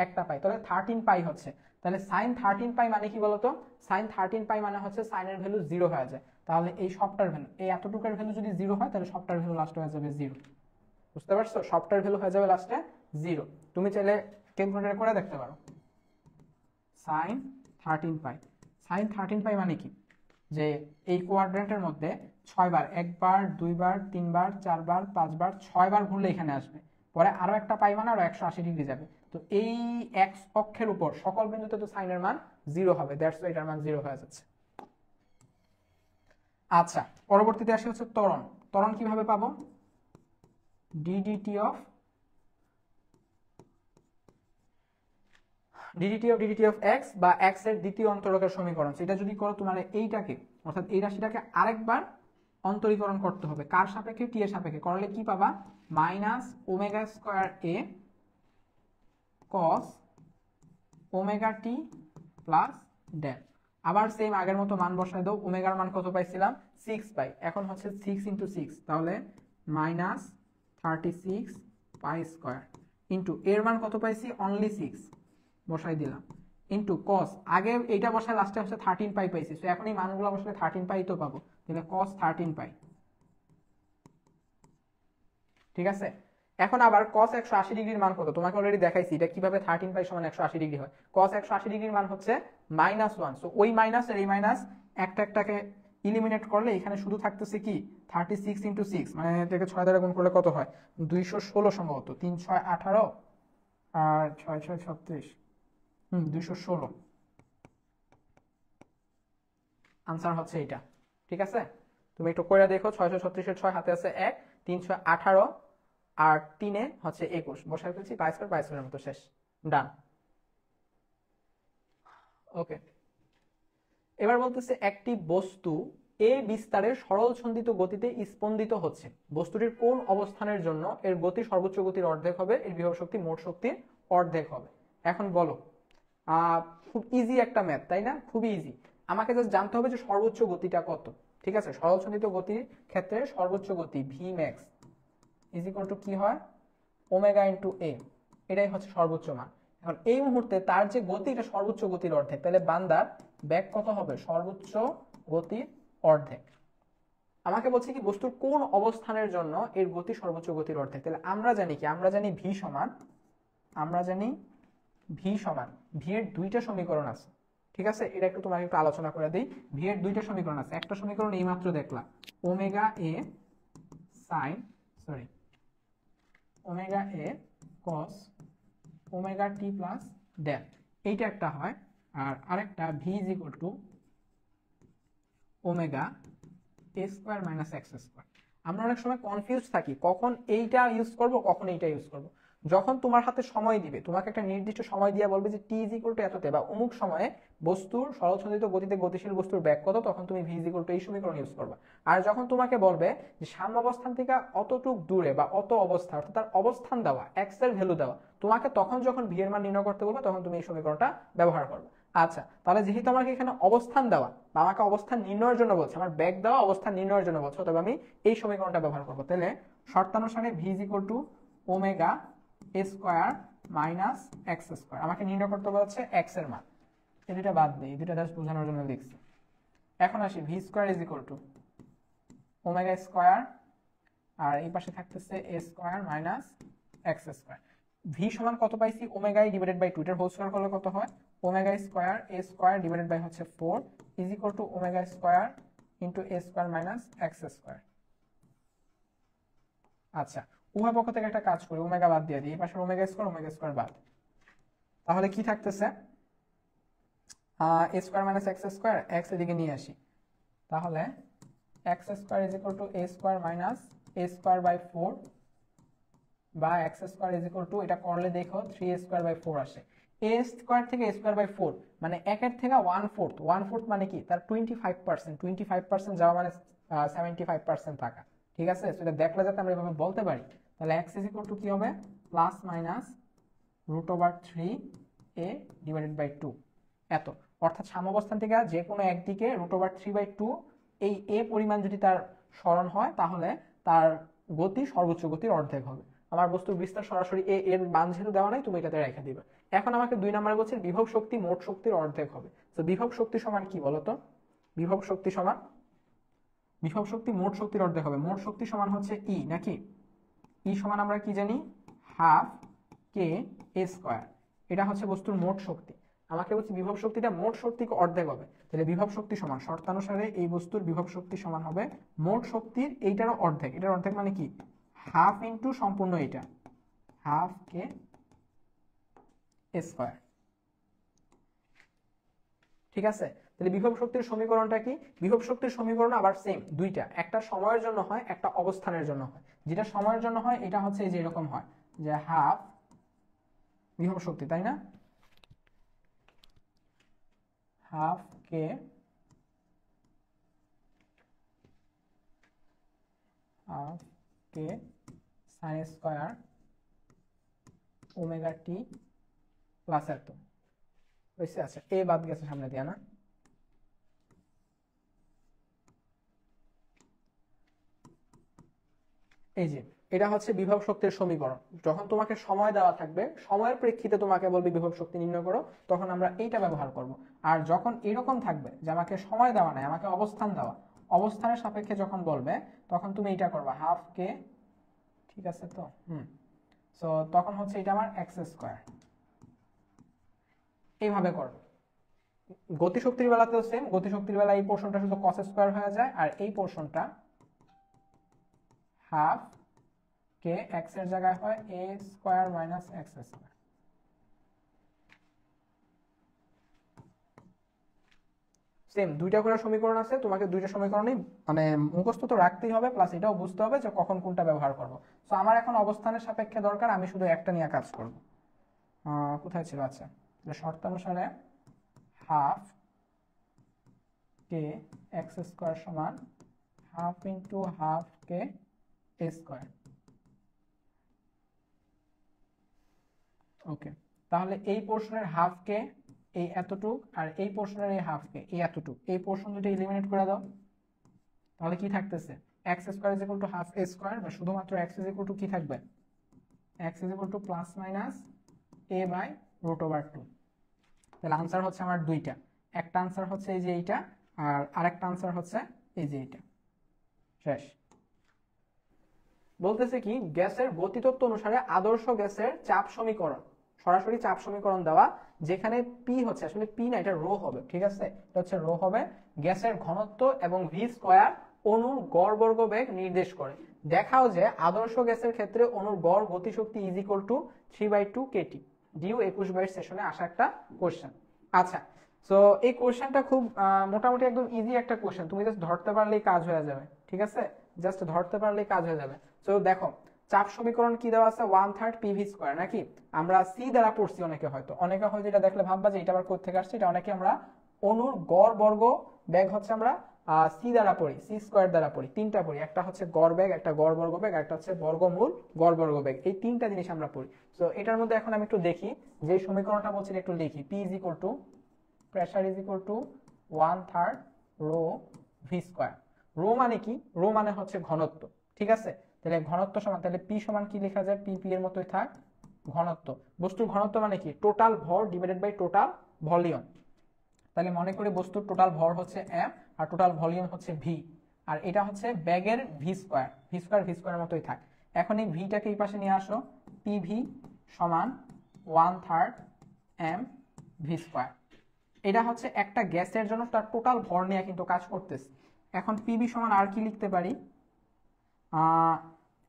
[SPEAKER 1] একটা পাই, তাহলে 13π হচ্ছে। তাহলে sin 13π মানে কি বলতো? sin 13π মানে হচ্ছে সাইনের ভ্যালু 0 হয়ে যায়। তাহলে এই সবটার ভ্যালু, এই এতটুকুর ভ্যালু যদি 0 হয় তাহলে সবটার ভ্যালু লাস্টে হয়ে যাবে 0। বুঝতে পারছো? সবটার ভ্যালু হয়ে যাবে লাস্টে 0। তুমি চাইলে ক্যালকুলেটর করে দেখতে পারো। sin 13π, sin 13π মানে কি? যে এই কোয়াড্রেন্টের মধ্যে 6 বার, 1 বার 2 বার 3 বার 4 বার 5 বার 6 বার ঘুরলে এখানে আসবে, পরে আরো একটা পাই মানে আরো 180 ডিগ্রি যাবে। তো এই x অক্ষের উপর সকল বিন্দুতে তো সাইনের মান 0 হবে, দ্যাটস ওয়াই এটার মান 0 হয়ে যাচ্ছে। আচ্ছা, পরবর্তীতে আসে হচ্ছে ত্বরণ। ত্বরণ কিভাবে পাবো? ddt of x, বা x এর দ্বিতীয় অন্তরকের সমীকরণ। সেটা যদি করো তোমার এইটাকে, অর্থাৎ এই রাশিটাকে আরেকবার অন্তরীকরণ করতে হবে। কার সাপেক্ষে? t এর সাপেক্ষে। করলে কি পাবা? -ω² a cos ωt plus del. আবার সেম আগের মতো মান বসায় দাও। ওমেগার মান কত পাইছিলাম? 6π, এখন হচ্ছে 6 × 6, তাহলে -36π² ইন্টু এর মান কত পাইছি? অনলি 6 বসাই দিলাম, ইন্টু cos, আগে এইটা বসায় লাস্টে হচ্ছে 13π পাইছি, তো এখন এই মানগুলো বসালে 13π তো পাবো, তাহলে cos 13π। ঠিক আছে, এখন আবার cos 180 ডিগ্রির মান কত? তোমাকে অলরেডি দেখাইছি এটা কিভাবে 13π = 180 ডিগ্রি হয়। cos 180 ডিগ্রির মান হচ্ছে -1, সো ওই মাইনাস আর এই মাইনাস একটাকে ইলিমিনেট করলে এখানে শুধু থাকতেছে কি? 36 × 6, মানে এটাকে 6 দ্বারা গুণ করলে কত হয়? 216 সম্ভবত, 3 6 18 আর 6 6 36, 216 আনসার হচ্ছে এটা। ঠিক আছে, তুমি একটু কইরা দেখো। 636 এর 6 হাতে আছে 1, 3 6 18 আর 3 হচ্ছে 21, বসায় ফেলছি, পাইস্কোয়ারের মতো। শেষ, ডান। ওকে, এবার বলতেছে একটি বস্তু এ বিস্তারের সরল ছন্দিত গতিতে স্পন্দিত হচ্ছে, বস্তুটির কোন অবস্থানের জন্য এর গতি সর্বোচ্চ গতির অর্ধেক হবে, এর বিভব শক্তি মোট শক্তির অর্ধেক হবে। এখন বলো, খুব ইজি একটা ম্যাথ, তাই না? খুবই ইজি। আমাকে জাস্ট জানতে হবে যে সর্বোচ্চ গতিটা কত। ঠিক আছে, সরল ছন্দিত গতির ক্ষেত্রে সর্বোচ্চ গতি Vmax কি হয়? ওমেগা × a, এটাই হচ্ছে সর্বোচ্চ মান। এখন এই মুহূর্তে তার যে গতি, এটা সর্বোচ্চ গতির অর্ধেক, তাহলে বান্দার বেগ কত হবে? সর্বোচ্চ গতির অর্ধেক। আমাকে বলছে কি বস্তুর কোন অবস্থানের জন্য এর গতি সর্বোচ্চ গতির অর্ধেক। তাহলে আমরা জানি কি? আমরা জানি ভি সমান ভি এর দুইটা সমীকরণ আছে। ঠিক আছে, এটা একটু তোমাকে একটু আলোচনা করে দিই। ভি এর দুইটা সমীকরণ আছে। একটা সমীকরণ এই মাত্র দেখলাম, ওমেগা এ cos ωt প্লাস ডেল। এইটা একটা হয়, আর আরেকটা V is equal to omega A square minus x square. আমরা অনেক সময় কনফিউজ থাকি কখন এইটা ইউজ করব কখন এইটা ইউজ করব। যখন তোমার হাতে সময় দিবে, তোমাকে একটা নির্দিষ্ট সময় দিয়ে বলবে যে টি ইজ ইকুয়াল টু এততে বা অমুক সময়ে বস্তুর সরলসঞ্চিত গতিতে গতিশীল বস্তুর ব্যাগ কত, তখন তুমি ভি ইজ ইকুয়াল টু এই সমীকরণ ইউজ করবা। আর যখন তোমাকে বলবে যে সাম্যাবস্থান থেকে অতটুক দূরে বা অত অবস্থা, অর্থাৎ তার অবস্থান দেওয়া, এক্স এর ভ্যালু দেওয়া, তোমাকে তখন যখন ভি এর মান নির্ণয় করতে বলবে তখন তুমি এই সমীকরণটা ব্যবহার করবে। আচ্ছা, তাহলে যেহেতু আমাকে এখানে অবস্থান দেওয়া বা আমাকে অবস্থান নির্ণয়ের জন্য বলছে, আমার ব্যাগ দেওয়া অবস্থান নির্ণয়ের জন্য বলছে, তবে আমি এই সমীকরণটা ব্যবহার করবো। তাহলে শর্তানুসারে V is equal to omega A square minus x square, আমাকে নির্ণয় করতে বলছে এক্স এর মান। এই দুটা বাদ দিই, এই দুটা জাস্ট বোঝানোর জন্য লিখছি। এখন আসি V square is equal to omega square, আর এই পাশে থাকতেছে a square minus x square. V সমান কত পাইছি, ওমেগা ডিভাইডেড বাই 2 এর হোল স্কয়ার করলে কত হয়, omega square a square divided by হচ্ছে 4 is equal to omega square into a square minus x square. আচ্ছা, উভয় পক্ষ থেকে একটা কাজ করি, ওমেগা বাদ দিয়ে দিই, এই পাশে ওমেগা স্কয়ার বাদ। তাহলে কি থাকতেছে, a square minus x square, x এদিকে নিয়ে আসি, তাহলে x square is equal to a square minus a square by 4 বা x square is equal to, এটা করলে দেখো 3a স্কয়ার বাই 4 আসে। a স্কয়ার থেকে a স্কয়ার বাই 4 মানে একের থেকে 1/4 মানে কি, তার 25% যাওয়া মানে 75% থাকা। ঠিক আছে, সেটা দেখলে যাতে আমরা এভাবে বলতে পারি, তাহলে x ইজ ইকুয়াল টু কি হবে, plus minus √3a divided by 2 এত। অর্থাৎ সাম্যাবস্থান থেকে যে কোনো একদিকে √3/2 এই a পরিমাণ যদি তার সরণ হয়, তাহলে তার গতি সর্বোচ্চ গতির অর্ধেক হবে। আমার বস্তুর বিস্তার সরাসরি এর মান যেহেতু দেওয়া নাই, তুমি এটাতে রেখে দিবে। এখন আমাকে 2 নম্বরে বলছে বিভব শক্তি মোট শক্তির অর্ধেক হবে। তো বিভব শক্তি সমান কি বলতো, বিভব শক্তি মোট শক্তির অর্ধেক হবে। মোট শক্তি সমান হচ্ছে ই নাকি, ই সমান আমরা কি জানি, হাফ কে এ স্কয়ার। এটা হচ্ছে বস্তুর মোট শক্তি। আমাকে বলছে বিভব শক্তিটা মোট শক্তিকে অর্ধেক হবে, তাহলে বিভব শক্তি সমান শর্তানুসারে এই বস্তুর বিভব শক্তি সমান হবে মোট শক্তির এইটারও অর্ধেক। এটার অর্ধেক মানে কি, হাফ ইন্টু সম্পূর্ণ এটা, হাফ কে স্কয়ার। ঠিক আছে, তাহলে বিভব শক্তির সমীকরণটা কি, বিভব শক্তির সমীকরণ আবার সেম দুইটা, একটা সময়ের জন্য হয়, একটা অবস্থানের জন্য হয়। যেটা সময়ের জন্য হয় এটা হচ্ছে এই যে এরকম হয়, যে হাফ বিভব শক্তি, তাই না, হাফ কে sine square omega t plus এত হয়েছে। আচ্ছা, এ বাদ গেছে সামনে দিয়া না, এই যে এটা হচ্ছে বিভব শক্তির সমীকরণ। যখন তোমাকে সময় দেওয়া থাকবে, সময়ের প্রেক্ষিতে তোমাকে বলবে বিভব শক্তি নির্ণয় করো, তখন আমরা এইটা ব্যবহার করব। আর যখন এরকম থাকবে যে আমাকে সময় দেওয়া নাই, আমাকে অবস্থান দেওয়া, অবস্থানের সাপেক্ষে যখন বলবে, তখন তুমি এটা করবা হাফ কে, ঠিক আছে তো, সো তখন হচ্ছে এটা আমার এক্স স্কয়ার। এইভাবে করো। গতিশক্তির বেলাতেও সেম, গতিশক্তির বেলা এই পোর্শনটা শুধু কস স্কয়ার হয়ে যায়, আর এই পোর্শনটা হাফ কে এক্স এর জায়গায় হয় a square minus x square. Same দুইটা করে সমীকরণ আছে, তোমাকে দুইটা সমীকরণই মানে মুখস্থ তো রাখতেই হবে, প্লাস এটাও বুঝতে হবে যে কখন কোনটা ব্যবহার করব। সো আমার এখন অবস্থানের সাপেক্ষে দরকার, আমি শুধু একটা নিয়ে কাজ করব। কোথায় ছিল, আচ্ছা, শর্তানুসারে হাফ কে এক্স স্কয়ার সমান হাফ ইন্টু হাফ কে এ স্কয়ার। ওকে, তাহলে এই পোর্শনের হাফ কে এই এতটুক, আর এই পোর্শনের এই হাফ কে এই এতটুক, এই পোর্শন দুটো এলিমিনেট করে দাও, তাহলে কি থাকতেছে, x square is equal to half a square, বা শুধুমাত্র এক্স ইজ ইকুয়াল টু কি থাকবে, x is equal to plus minus a by √2। তাহলে আনসার হচ্ছে আমার দুইটা, একটা আনসার হচ্ছে এই যে এইটা, আর আরেকটা আনসার হচ্ছে এই যে এইটা। শেষ। বলতেছে কি, গ্যাসের গতিতত্ত্ব অনুসারে আদর্শ গ্যাসের চাপ সমীকরণ, সরাসরি চাপ সমীকরণ দেওয়া, যেখানে পি হচ্ছে, আসলে পি না, এটা রো হবে, ঠিক আছে, এটা হচ্ছে রো হবে, গ্যাসের ঘনত্ব এবং ভি স্কয়ার অণুর গড় বর্গ বেগ নির্দেশ করে। দেখাও যে আদর্শ গ্যাসের ক্ষেত্রে অণুর গড় গতিশক্তি ইজ ইকুয়াল টু 3/2 কেটি। ডিউ 21-22 সেশনে আসা একটা কোশ্চেন। আচ্ছা, সো এই কোশ্চেনটা খুব মোটামুটি একদম ইজি একটা কোশ্চেন, তুমি জাস্ট ধরতে পারলেই কাজ হয়ে যাবে, ঠিক আছে? জাস্ট ধরতে পারলেই কাজ হয়ে যাবে। সো দেখো, চাপ সমীকরণ কি দেওয়া আছে, 1/3 পিভি স্কয়ার, নাকি? আমরা সি দ্বারা পড়ছি, অনেকে হয়তো এটা দেখলে ভাববা যে এটা আবার কোথা থেকে আসছে। এটা অনেকে আমরা অণুর গড় বর্গ বেগ হচ্ছে আমরা সি দ্বারা পড়ি, সি স্কয়ার দ্বারা পড়ি, তিনটা পড়ি, একটা হচ্ছে গড় বেগ, একটা গড় বর্গ বেগ, একটা হচ্ছে বর্গমূল গড় বর্গ বেগ, এই তিনটা জিনিস আমরা পড়ি। তো এটার মধ্যে এখন আমি একটু দেখি যে সমীকরণটা বলছি একটু লিখি। P is equal to pressure is equal to 1/3 rho v square. Rho মানে কি? রো মানে হচ্ছে ঘনত্ব, ঠিক আছে? তাহলে ঘনত্ব সমান, তাহলে পি সমান কি লেখা যায়? পি পি এর মতোই থাক, ঘনত্ব। বস্তুর ঘনত্ব মানে কি? টোটাল ভর ডিভাইডেড বাই টোটাল ভলিউম। তাহলে মনে করি বস্তুর টোটাল ভর হচ্ছে এম আর টোটাল ভলিউম হচ্ছে ভি, আর এটা হচ্ছে ব্যাগের V square, V square V স্কয়ারের মতোই থাক। এখন এই ভিটাকে এই পাশে নিয়ে আসো, পি ভি সমান 1/3 এম ভি স্কয়ার। এটা হচ্ছে একটা গ্যাসের জন্য তার টোটাল ভর নিয়ে কিন্তু কাজ করতেছে। এখন পিবি সমান আর কি লিখতে পারি?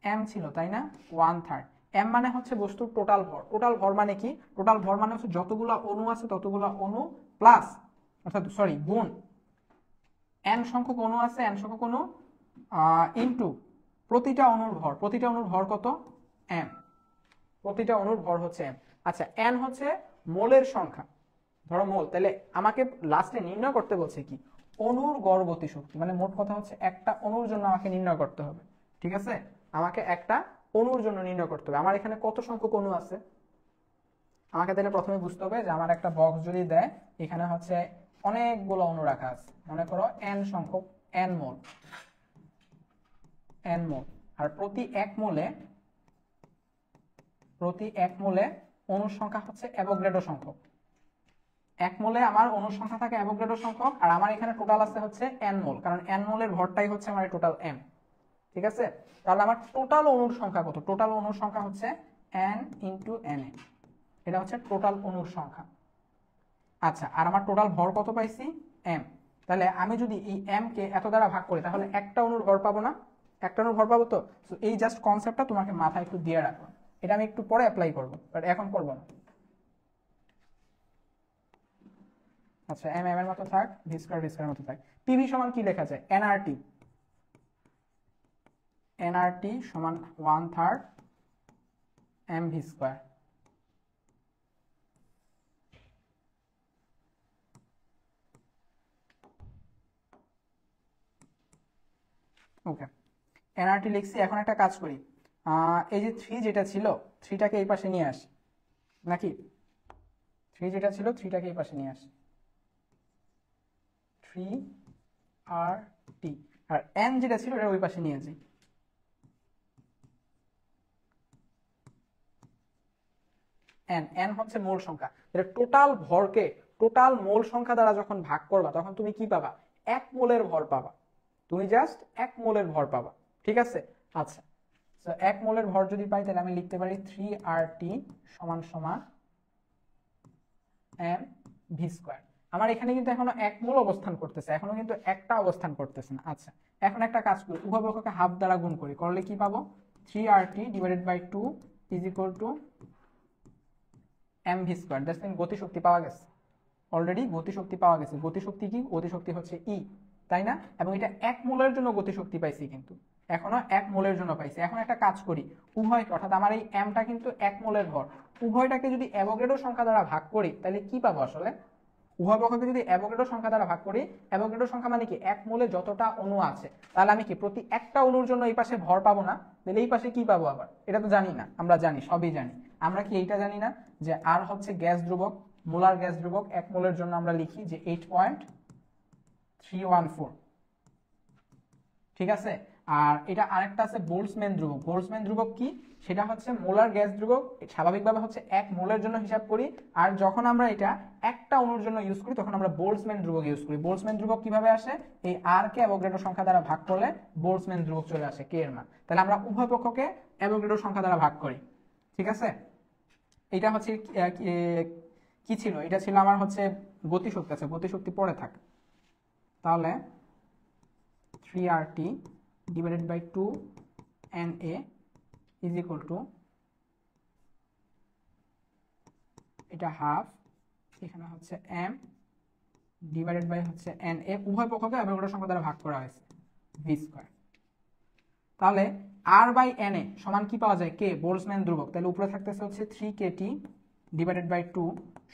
[SPEAKER 1] এম ছিল তাই না, 1/3। এম মানে হচ্ছে বস্তুর টোটাল ভর। টোটাল ভর মানে কি? টোটাল ভর মানে হচ্ছে যতগুলা অণু আছে ততগুলা অণু প্লাস, অর্থাৎ সরি গুণ, এন সংখ্যক অণু আছে, এন সংখ্যক অণু ইনটু প্রতিটা অণুর ভর। প্রতিটা অণুর ভর কত? এম। প্রতিটা অণুর ভর হচ্ছে এম। আচ্ছা, এন হচ্ছে মোলের সংখ্যা, ধরো মোল। তাহলে আমাকে লাস্টে নির্ণয় করতে বলছে কি? অণুর গড় গতিশক্তি। মানে মোট কথা হচ্ছে একটা অণুর জন্য আমাকে নির্ণয় করতে হবে, ঠিক আছে? আমাকে একটা অণুর জন্য নির্ণয় করতে হবে। আমার এখানে কত সংখ্যক অণু আছে আমাকে তাহলে প্রথমে বুঝতে হবে যে আমার একটা বক্স যদি দেয়, এখানে হচ্ছে অনেকগুলো অণু রাখা আছে, মনে করো এন সংখ্যক, এন মোল, এন মোল। আর প্রতি এক মোলে অণুর সংখ্যা হচ্ছে অ্যাভোগাড্রো সংখ্যক। এক মোলে আমার অণুর সংখ্যা থাকে অ্যাভোগাড্রো সংখ্যক, আর আমার এখানে টোটাল আছে হচ্ছে এন মোল, কারণ এন মোলের ভরটাই হচ্ছে আমার টোটাল এম, ঠিক আছে? তাহলে আমার টোটাল অণুর সংখ্যা কত? টোটাল অণুর সংখ্যা হচ্ছে এন ইন্টু এন এ, এটা হচ্ছে টোটাল অণুর সংখ্যা। আচ্ছা, আর আমার টোটাল ভর কত পাইছি? এম। তাহলে আমি যদি এই এম কে এত দ্বারা ভাগ করি তাহলে একটা অণুর ভর পাবো না? একটা অণুর ভর পাবো তো। এই জাস্ট কনসেপ্টটা তোমাকে মাথায় একটু দিয়ে রাখো, এটা আমি একটু পরে অ্যাপ্লাই করবো, বাট এখন করবো না। আচ্ছা, এম এম এর মতো থাক, ভি স্কয়ার ভি স্কয়ার মতো থাক। পিভি সমান কি লেখা যায়? এনআরটি, এনআরটি সমান 1/3 এম ভি স্কয়ার। ওকে, এনআরটি লিখছি। এখন একটা কাজ করি, এই যে 3 যেটা ছিল, 3টাকে এই পাশে নিয়ে আসি, নাকি? 3 যেটা ছিল 3টাকে এই পাশে নিয়ে আসি, 3 আর টি। আর এন যেটা ছিল এটা ওই পাশে নিয়ে যাই। এন, এন হচ্ছে মোল সংখ্যা। এটা টোটাল ভরকে টোটাল মোল সংখ্যা দ্বারা যখন ভাগ করবা তখন তুমি কি পাবা? এক মোলের ভর পাবা। তুমি জাস্ট এক মোলের ভর পাবা, ঠিক আছে? আচ্ছা, তো এক মোলের ভর যদি পাই তাহলে আমি লিখতে পারি 3RT সমান সমান এম ভি স্কয়ার। আমার এখানে কিন্তু এখনো এক মোল অবস্থান করতেছে, এখনো কিন্তু একটা অবস্থান করতেছে না। আচ্ছা, এখন একটা কাজ করি, উভয় পক্ষকে হাফ দ্বারা গুণ করি, করলে কি পাবো? 3RT divided by 2 is equal to m v square. That's mean গতিশক্তি পাওয়া গেছে, অলরেডি গতিশক্তি পাওয়া গেছে। গতিশক্তি কি? গতিশক্তি হচ্ছে ই, তাই না? এবং এটা এক মোলের জন্য গতিশক্তি পাইছি, কিন্তু এখনো এক মোলের জন্য পাইছি। এখন একটা কাজ করি, উভয়কে, অর্থাৎ আমার এই এমটা কিন্তু এক মোলের ভর, উভয়টাকে যদি অ্যাভোগাড্রো সংখ্যা দ্বারা ভাগ করি তাহলে কি পাবো আসলে? উভয় পক্ষকে যদি অ্যাভোগাড্রো সংখ্যা দ্বারা ভাগ করি, অ্যাভোগাড্রো সংখ্যা মানে কি? এক মোলে যতটা অণু আছে, তাহলে আমি কি প্রতি একটা অণুর জন্য এই পাশে ভর পাবো না? তাহলে এই পাশে কি পাবো আবার? এটা তো জানি না, আমরা জানি, সবই জানি। আমরা কি এইটা জানি না যে আর হচ্ছে গ্যাস ধ্রুবক, মোলার গ্যাস ধ্রুবক, এক মোলের জন্য আমরা লিখি যে 8.314, ঠিক আছে? আর এটা আরেকটা আছে বোল্টজম্যান ধ্রুবক। বোল্টজম্যান ধ্রুবক কি? সেটা হচ্ছে মোলার গ্যাস ধ্রুবক, স্বাভাবিকভাবে হচ্ছে এক মোলের জন্য হিসাব করি, আর যখন আমরা এটা একটা অণুর জন্য ইউজ করি তখন আমরা বোল্টজম্যান ধ্রুবক ইউজ করি। বোল্টজম্যান ধ্রুবক কিভাবে আসে? এই আর কে অ্যাভোগাড্রো সংখ্যা দ্বারা ভাগ করলে বোল্টজম্যান ধ্রুবক চলে আসে, কে এর মান। তাহলে আমরা উভয় পক্ষকে অ্যাভোগাড্রো সংখ্যা দ্বারা ভাগ করি, ঠিক আছে? এটা হচ্ছে কি ছিল? এটা ছিল আমার হচ্ছে গতিশক্তি। আছে, গতিশক্তি পরে থাক। তাহলে 3RT divided by 2NA is equal to এটা হাফ, এখানে হচ্ছে m ডিভাইডেড বাই হচ্ছে n, এ উভয় পক্ষকে অ্যাভোগাড্রো সংখ্যা দ্বারা ভাগ করা হয়েছে ভি স্কয়ার। তাহলে r বাই n এ সমান কি পাওয়া যায়, কে বোল্টজম্যান ধ্রুবক, তাহলে উপরে থাকতেছে হচ্ছে 3kT ডিভাইডেড বাই 2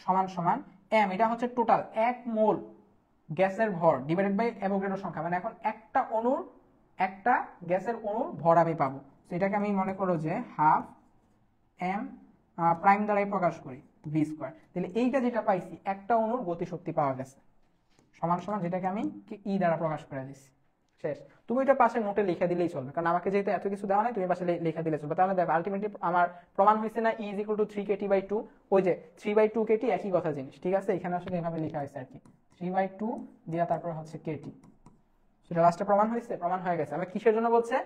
[SPEAKER 1] সমান সমান m, এটা হচ্ছে টোটাল 1 মোল গ্যাসের ভর ডিভাইডেড বাই অ্যাভোগাড্রো সংখ্যা, মানে এখন একটা গ্যাসের অণুর ভর আমি পাবো। তো এটাকে আমি মনে করো যে হাফ m প্রাইম দ্বারাই প্রকাশ করি ভি স্কয়ার। তাহলে এইটা যেটা পাইছি একটা অণুর গতিশক্তি পাওয়া গেছে সমান সমান, যেটাকে আমি ই দ্বারা প্রকাশ করে দিচ্ছি। শেষ। তুমি এটা পাশে নোটে লিখে দিলেই চলবে, কারণ আমাকে যেহেতু এত কিছু দেওয়া নাই তুমি পাশে লিখে দিলে চলবে। তাহলে দেখো আলটিমেটলি আমার প্রমাণ হয়েছে না, ই ইজ ইকুয়াল টু 3kT/2, ওই যে 3/2kT একই কথা জিনিস, ঠিক আছে, এখানে আসলে এভাবে লেখা হয়েছে আর কি, 3/2 দিয়া তারপর হচ্ছে কেটি, সেটা লাস্টে প্রমাণ হয়েছে, প্রমাণ হয়ে গেছে। আমরা কিসের জন্য বলছে,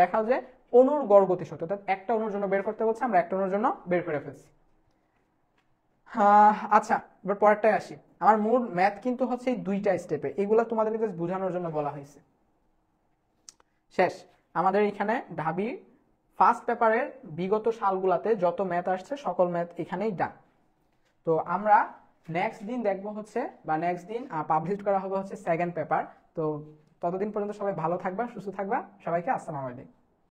[SPEAKER 1] দেখাও যে অণুর গড় গতিশক্তি, অর্থাৎ একটা অণুর জন্য বের করতে বলছে, আমরা একটা অণুর জন্য বের করে ফেলছি। আচ্ছা, এবার পরেরটায় আসি। আমার মূল ম্যাথ কিন্তু হচ্ছে এই দুইটা স্টেপে, এগুলো তোমাদেরকে জাস্ট বোঝানোর জন্য বলা হয়েছে। শেষ। আমাদের এখানে ঢাবি ফার্স্ট পেপারের বিগত সালগুলাতে যত ম্যাথ আসছে সকল ম্যাথ এখানেই ডান। তো আমরা নেক্সট দিন দেখবো হচ্ছে, বা নেক্সট দিন পাবলিশ করা হবে হচ্ছে সেকেন্ড পেপার। তো ততদিন পর্যন্ত সবাই ভালো থাকবা, সুস্থ থাকবা, সবাইকে আসসালামু আলাইকুম।